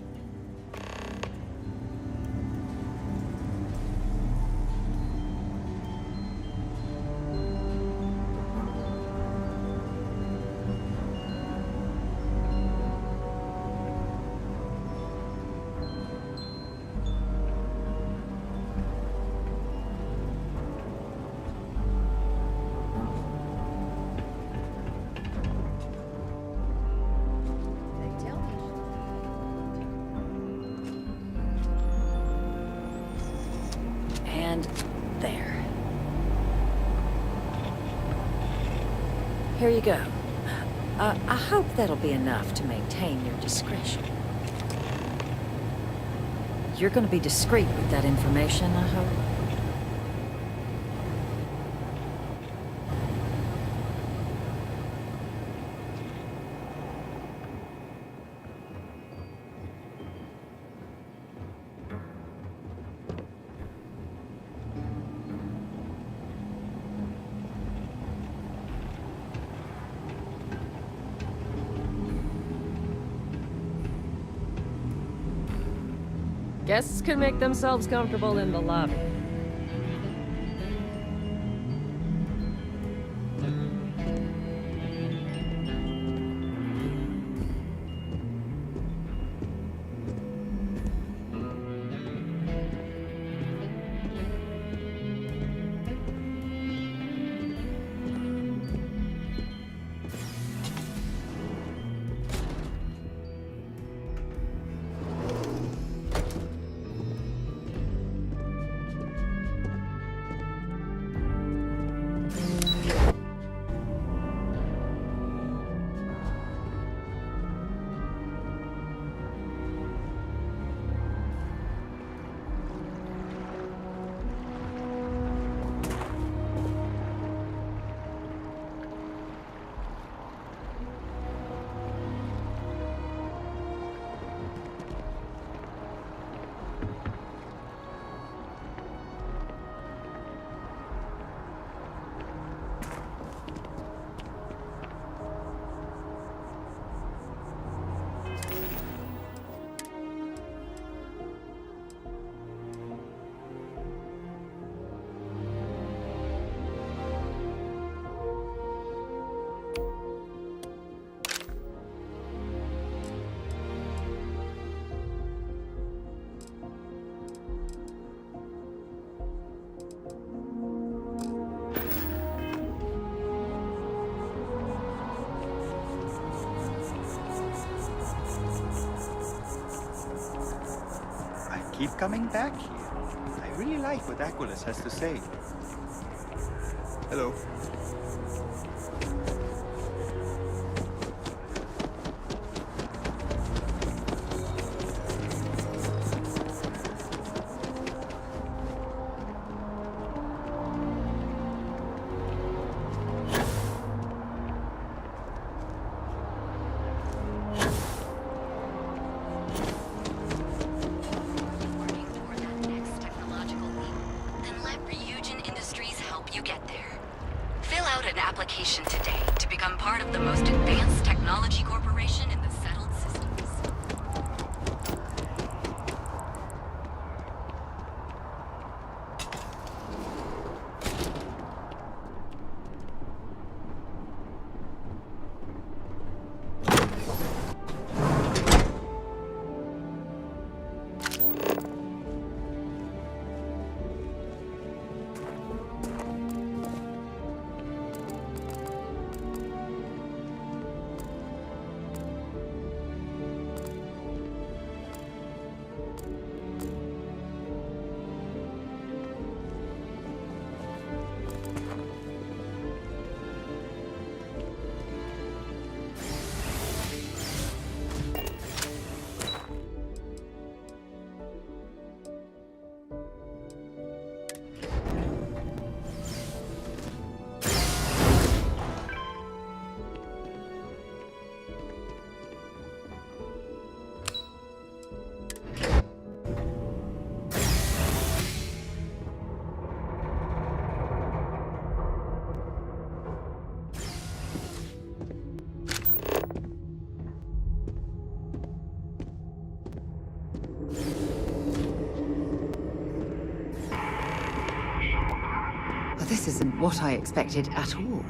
And there. Here you go. I hope that'll be enough to maintain your discretion. You're gonna be discreet with that information, I hope? Guests can make themselves comfortable in the lobby. Keep coming back here. I really like what Aquilus has to say. Hello. Application today to become part of the most advanced technology corporation in the settled systems. This isn't what I expected at all.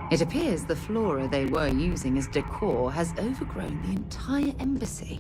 It appears the flora they were using as decor has overgrown the entire embassy.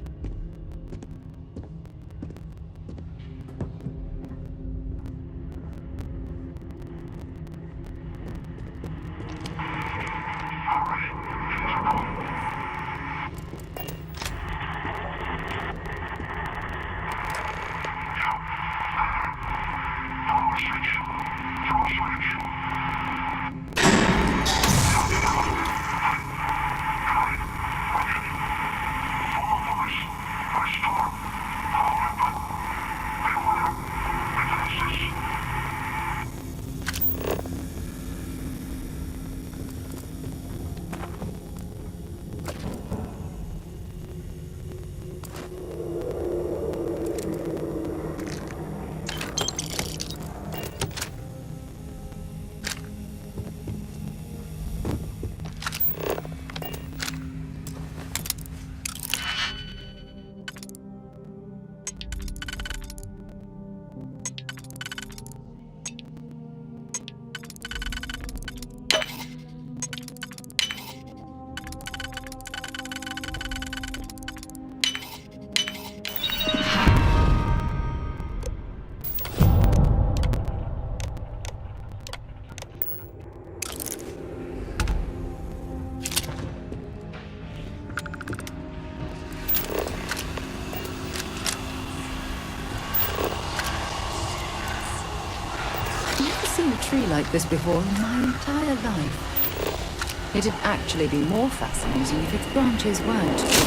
Tree like this before in my entire life. It'd actually be more fascinating if its branches weren't.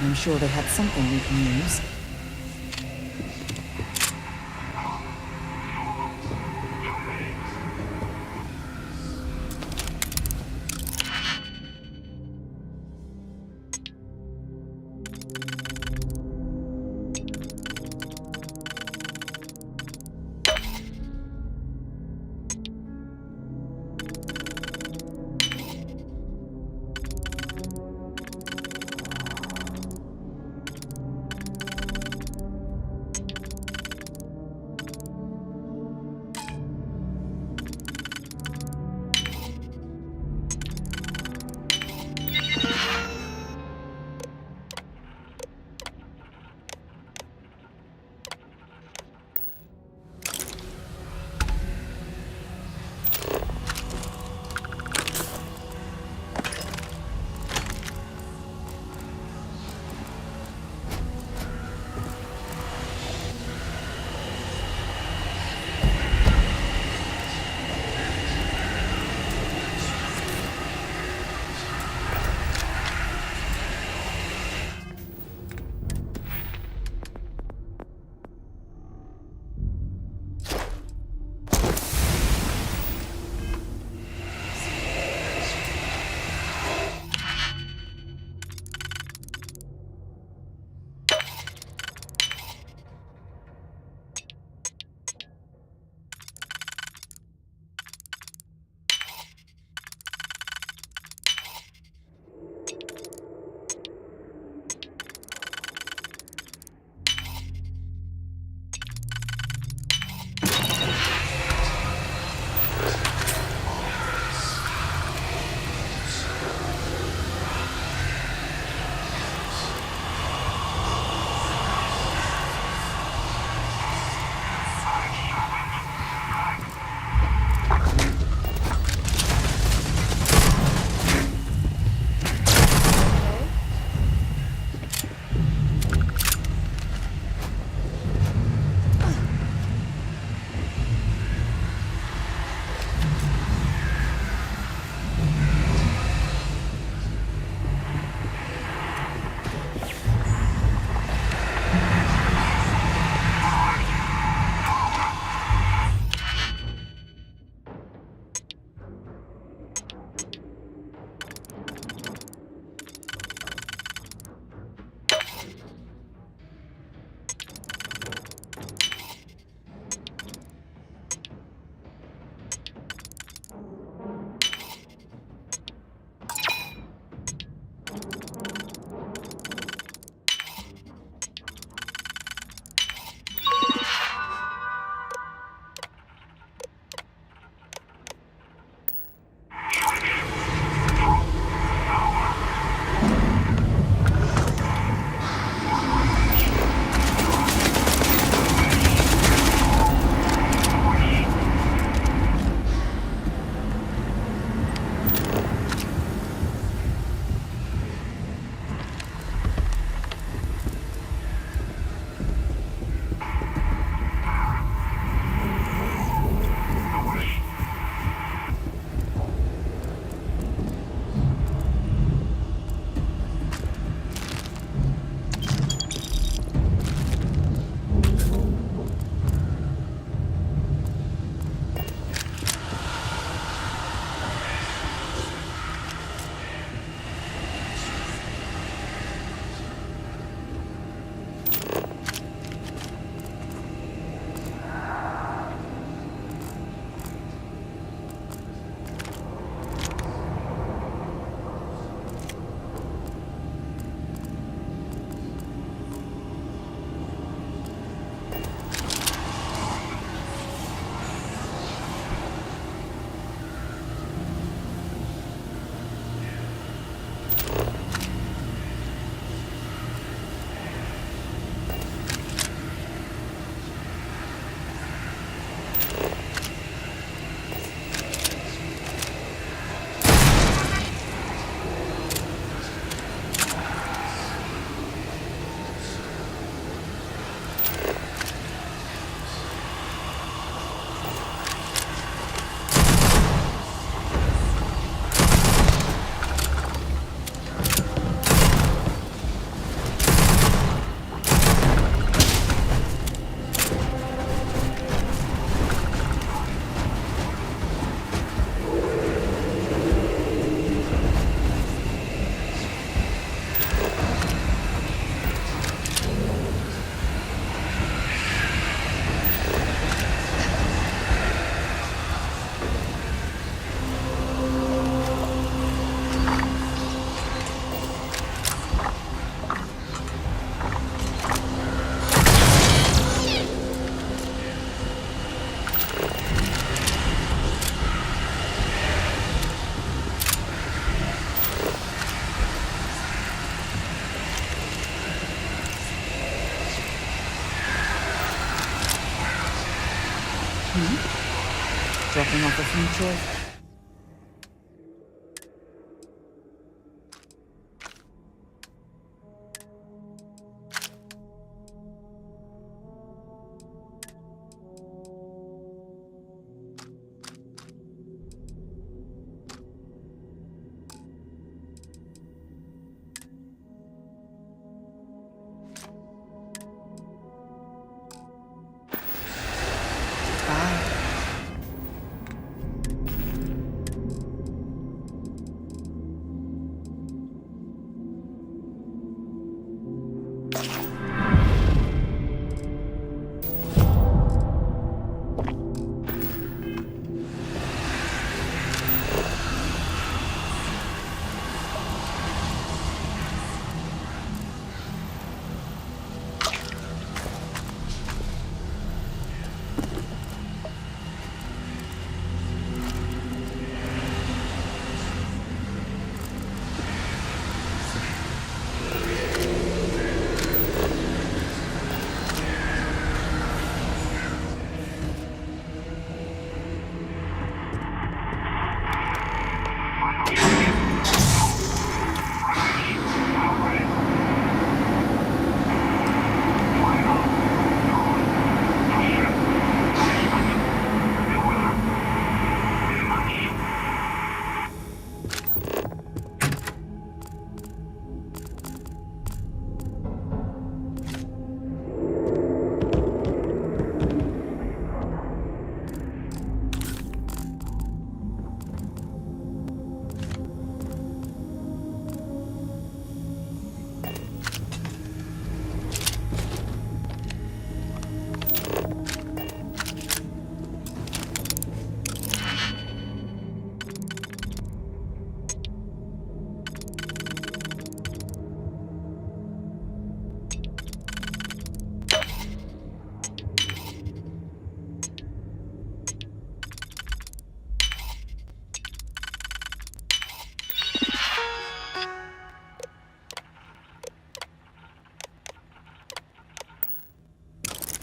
I'm sure they had something we can use. dropping off a few chores.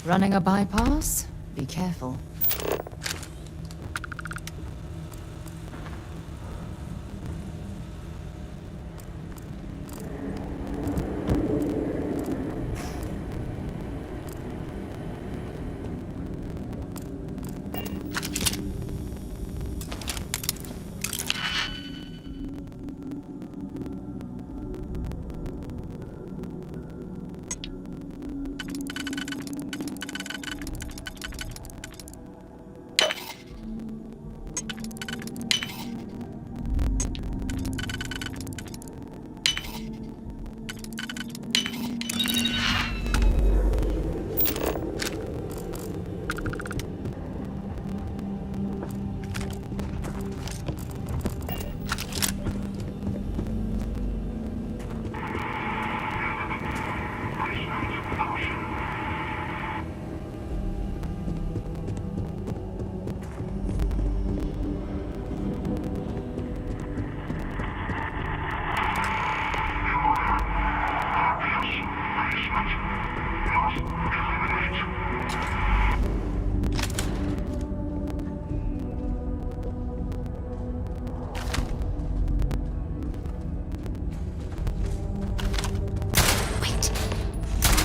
Running a bypass? Be careful.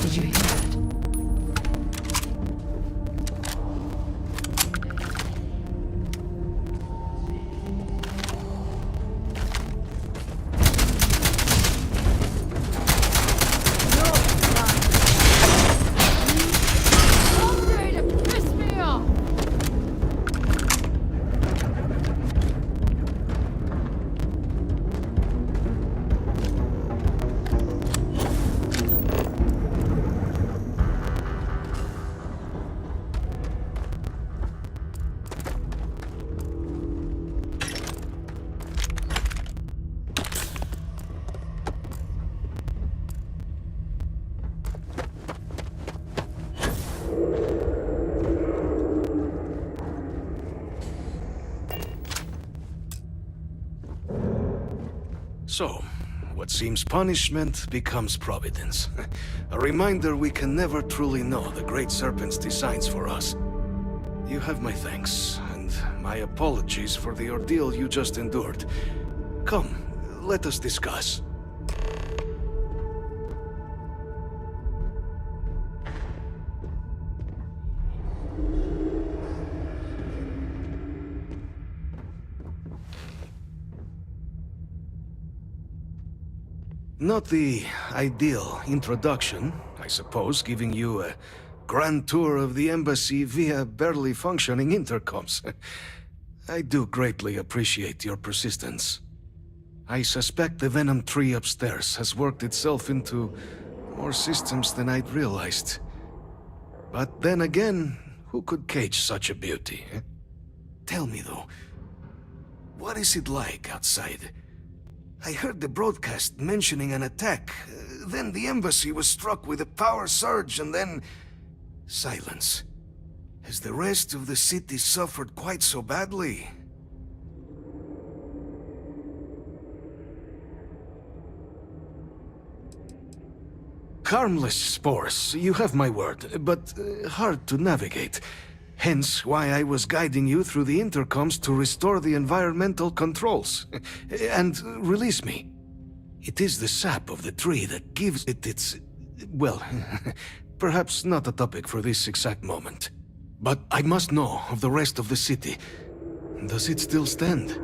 Did you hear that? So, what seems punishment becomes providence. A reminder we can never truly know the Great Serpent's designs for us. You have my thanks, and my apologies for the ordeal you just endured. Come, let us discuss. Not the ideal introduction, I suppose, giving you a grand tour of the embassy via barely functioning intercoms. I do greatly appreciate your persistence. I suspect the Venom tree upstairs has worked itself into more systems than I'd realized. But then again, who could cage such a beauty? Eh? Tell me though, what is it like outside? I heard the broadcast mentioning an attack. Then the embassy was struck with a power surge and then... silence. Has the rest of the city suffered quite so badly? Harmless spores, you have my word, but hard to navigate. Hence why I was guiding you through the intercoms to restore the environmental controls. And release me. It is the sap of the tree that gives it its... well, perhaps not a topic for this exact moment. But I must know of the rest of the city. Does it still stand?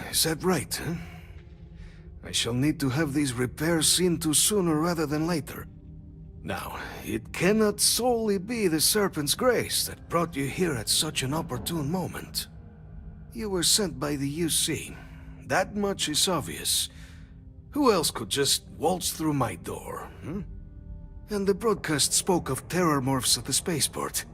Is that right, huh? I shall need to have these repairs seen to sooner rather than later. Now, it cannot solely be the Serpent's grace that brought you here at such an opportune moment. You were sent by the UC. That much is obvious. Who else could just waltz through my door, hmm? And the broadcast spoke of terror morphs at the spaceport.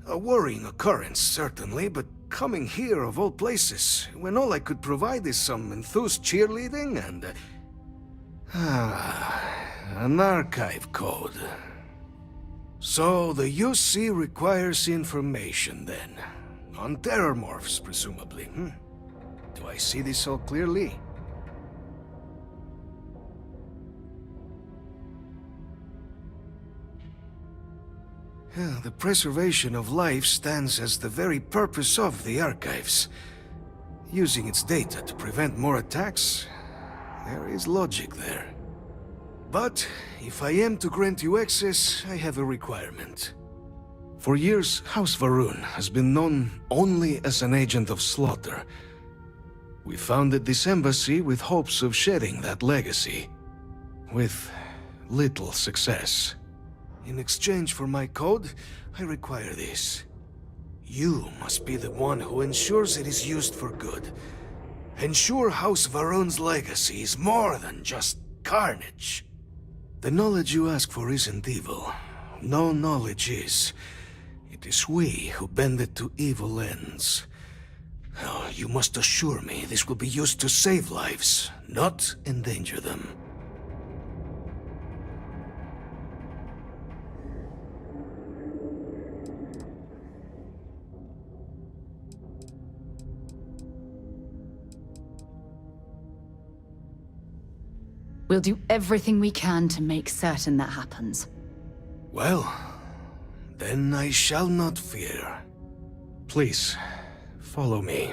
A worrying occurrence, certainly, but coming here of all places, when all I could provide is some enthused cheerleading and... an archive code. So the UC requires information, then. On terror morphs, presumably, hmm? Do I see this all clearly? The preservation of life stands as the very purpose of the archives. Using its data to prevent more attacks, there is logic there. But if I am to grant you access, I have a requirement. For years, House Varun has been known only as an agent of slaughter. We founded this embassy with hopes of shedding that legacy. With little success. In exchange for my code, I require this. You must be the one who ensures it is used for good. Ensure House Varun's legacy is more than just carnage. The knowledge you ask for isn't evil. No knowledge is. It is we who bend it to evil ends. Oh, you must assure me this will be used to save lives, not endanger them. We'll do everything we can to make certain that happens. Well, then I shall not fear. Please, follow me.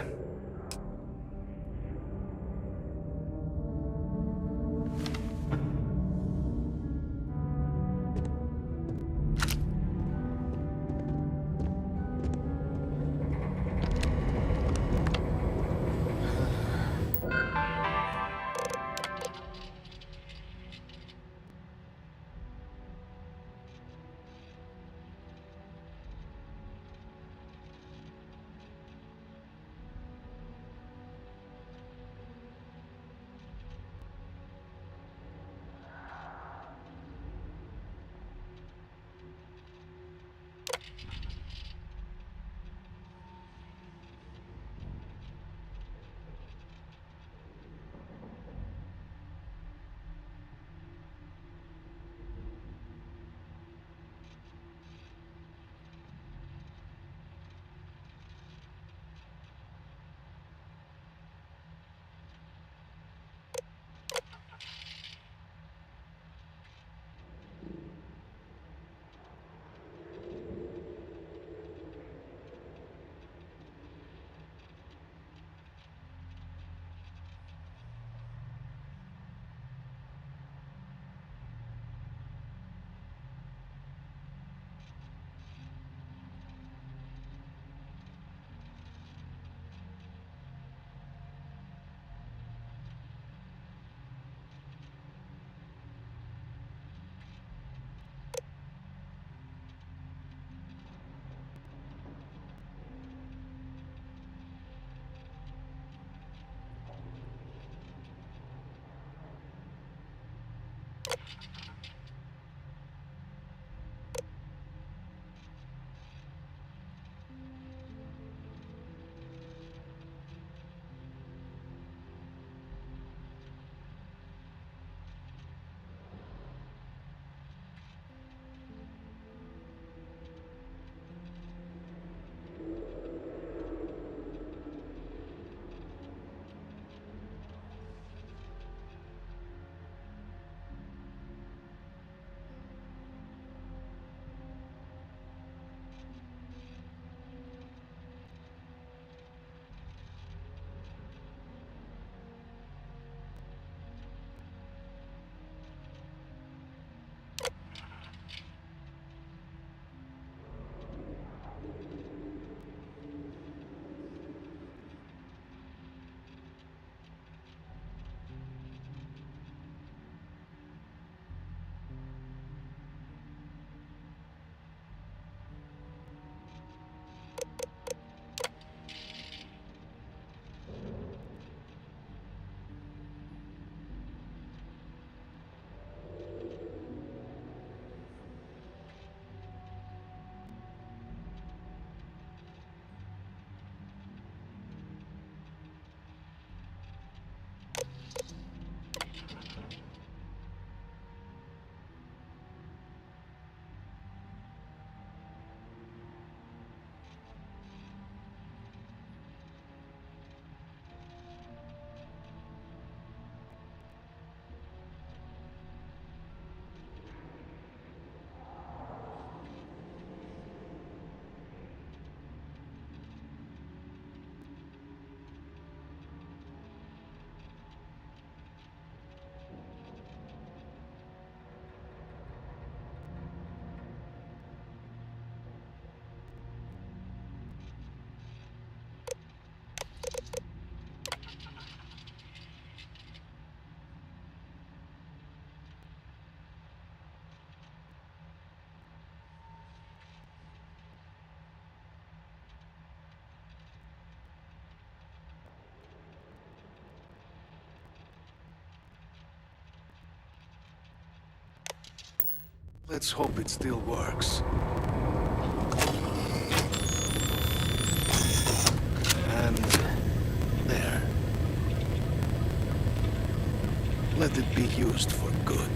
Let's hope it still works. And there. Let it be used for good.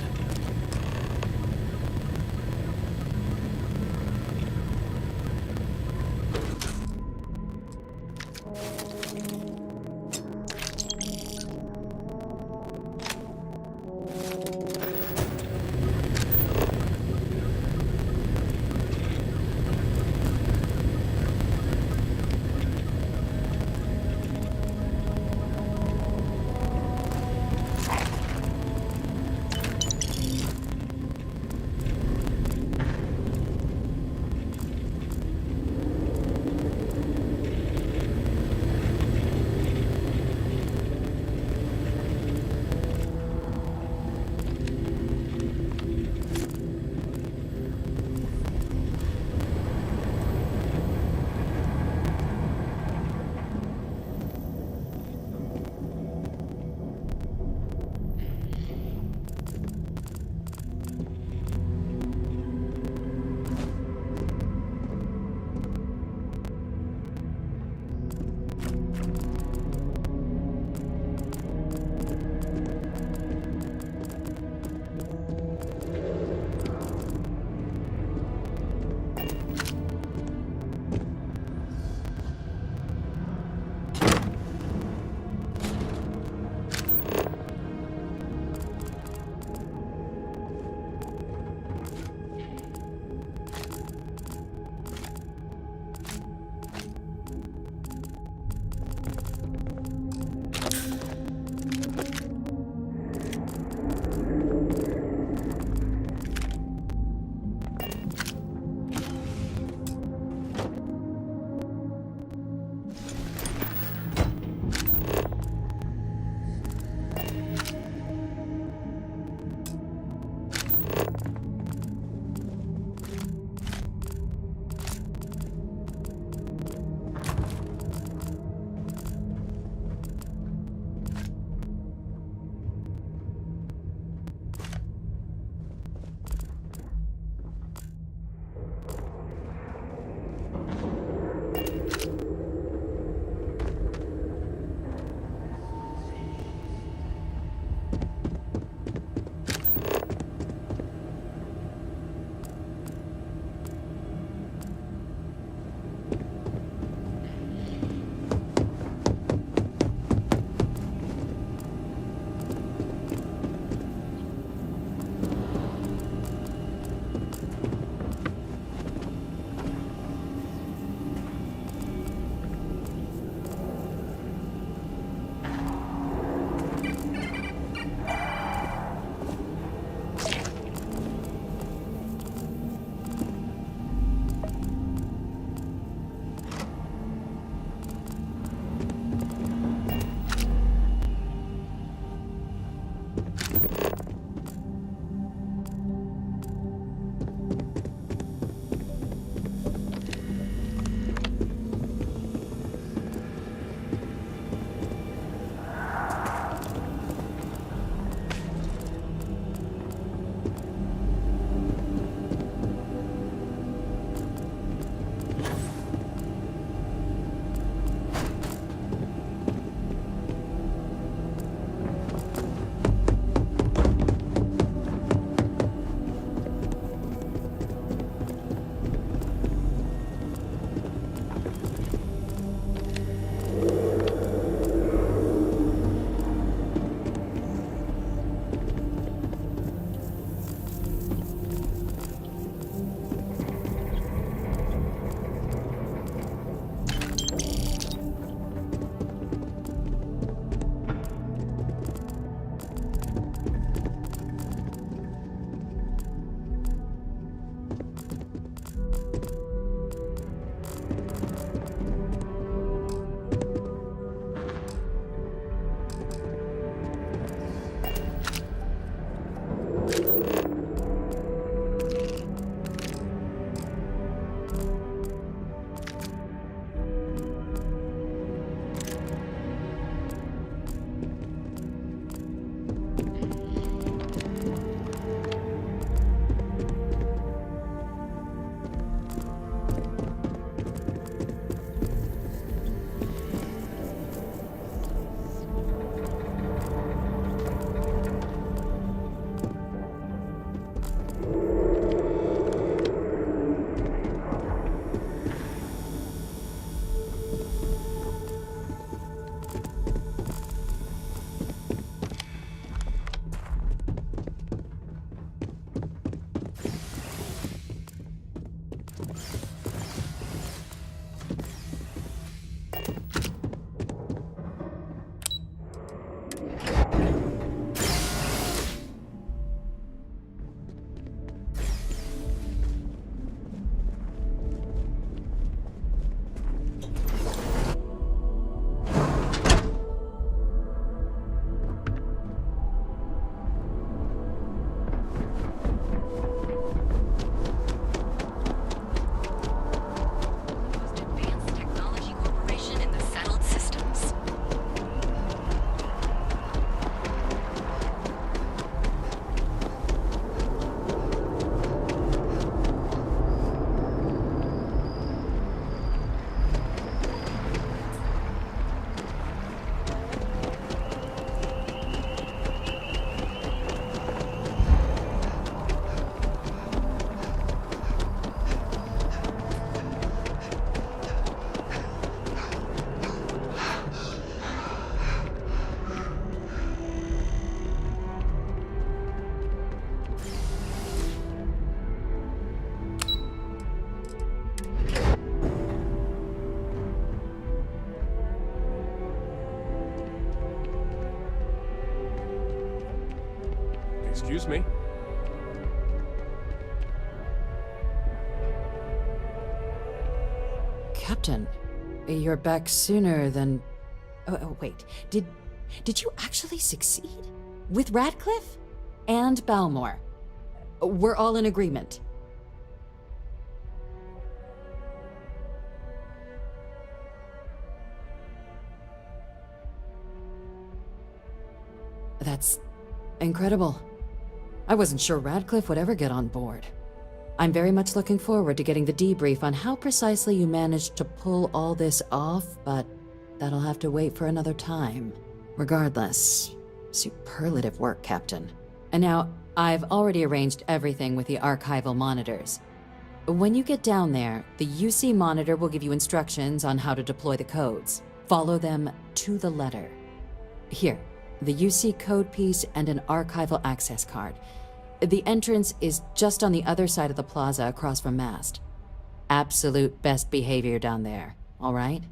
Excuse me. Captain, you're back sooner than... Oh, wait. Did you actually succeed? With Radcliffe? And Balmore? We're all in agreement. That's incredible. I wasn't sure Radcliffe would ever get on board. I'm very much looking forward to getting the debrief on how precisely you managed to pull all this off, but that'll have to wait for another time. Regardless, superlative work, Captain. And now, I've already arranged everything with the archival monitors. When you get down there, the UC monitor will give you instructions on how to deploy the codes. Follow them to the letter. Here, the UC code piece and an archival access card. The entrance is just on the other side of the plaza across from Mast. Absolute best behavior down there, all right?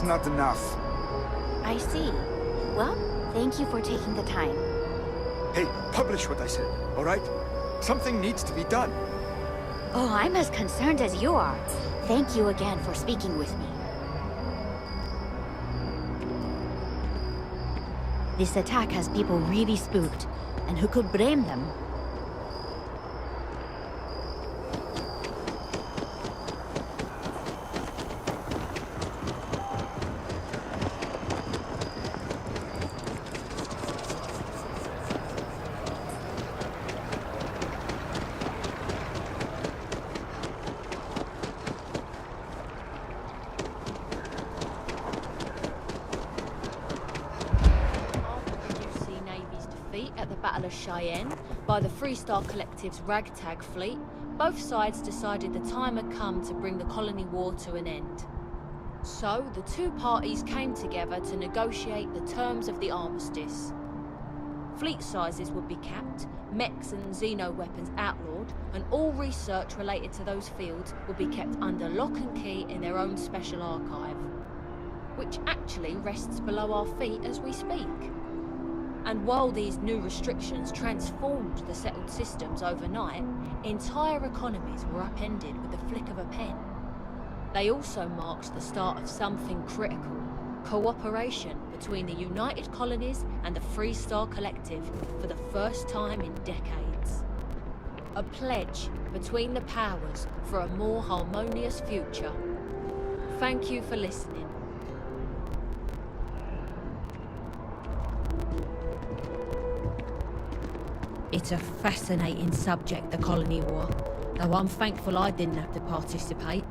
Not enough. I see. Well, thank you for taking the time. Hey, publish what I said, all right? Something needs to be done. Oh, I'm as concerned as you are. Thank you again for speaking with me. This attack has people really spooked, and who could blame them? By the Freestar Collective's ragtag fleet, both sides decided the time had come to bring the colony war to an end. So, the two parties came together to negotiate the terms of the armistice. Fleet sizes would be capped, mechs and xeno weapons outlawed, and all research related to those fields would be kept under lock and key in their own special archive, which actually rests below our feet as we speak. And while these new restrictions transformed the settled systems overnight, entire economies were upended with the flick of a pen. They also marked the start of something critical: cooperation between the United Colonies and the Freestar Collective for the first time in decades. A pledge between the powers for a more harmonious future. Thank you for listening. It's a fascinating subject, the colony war, though I'm thankful I didn't have to participate.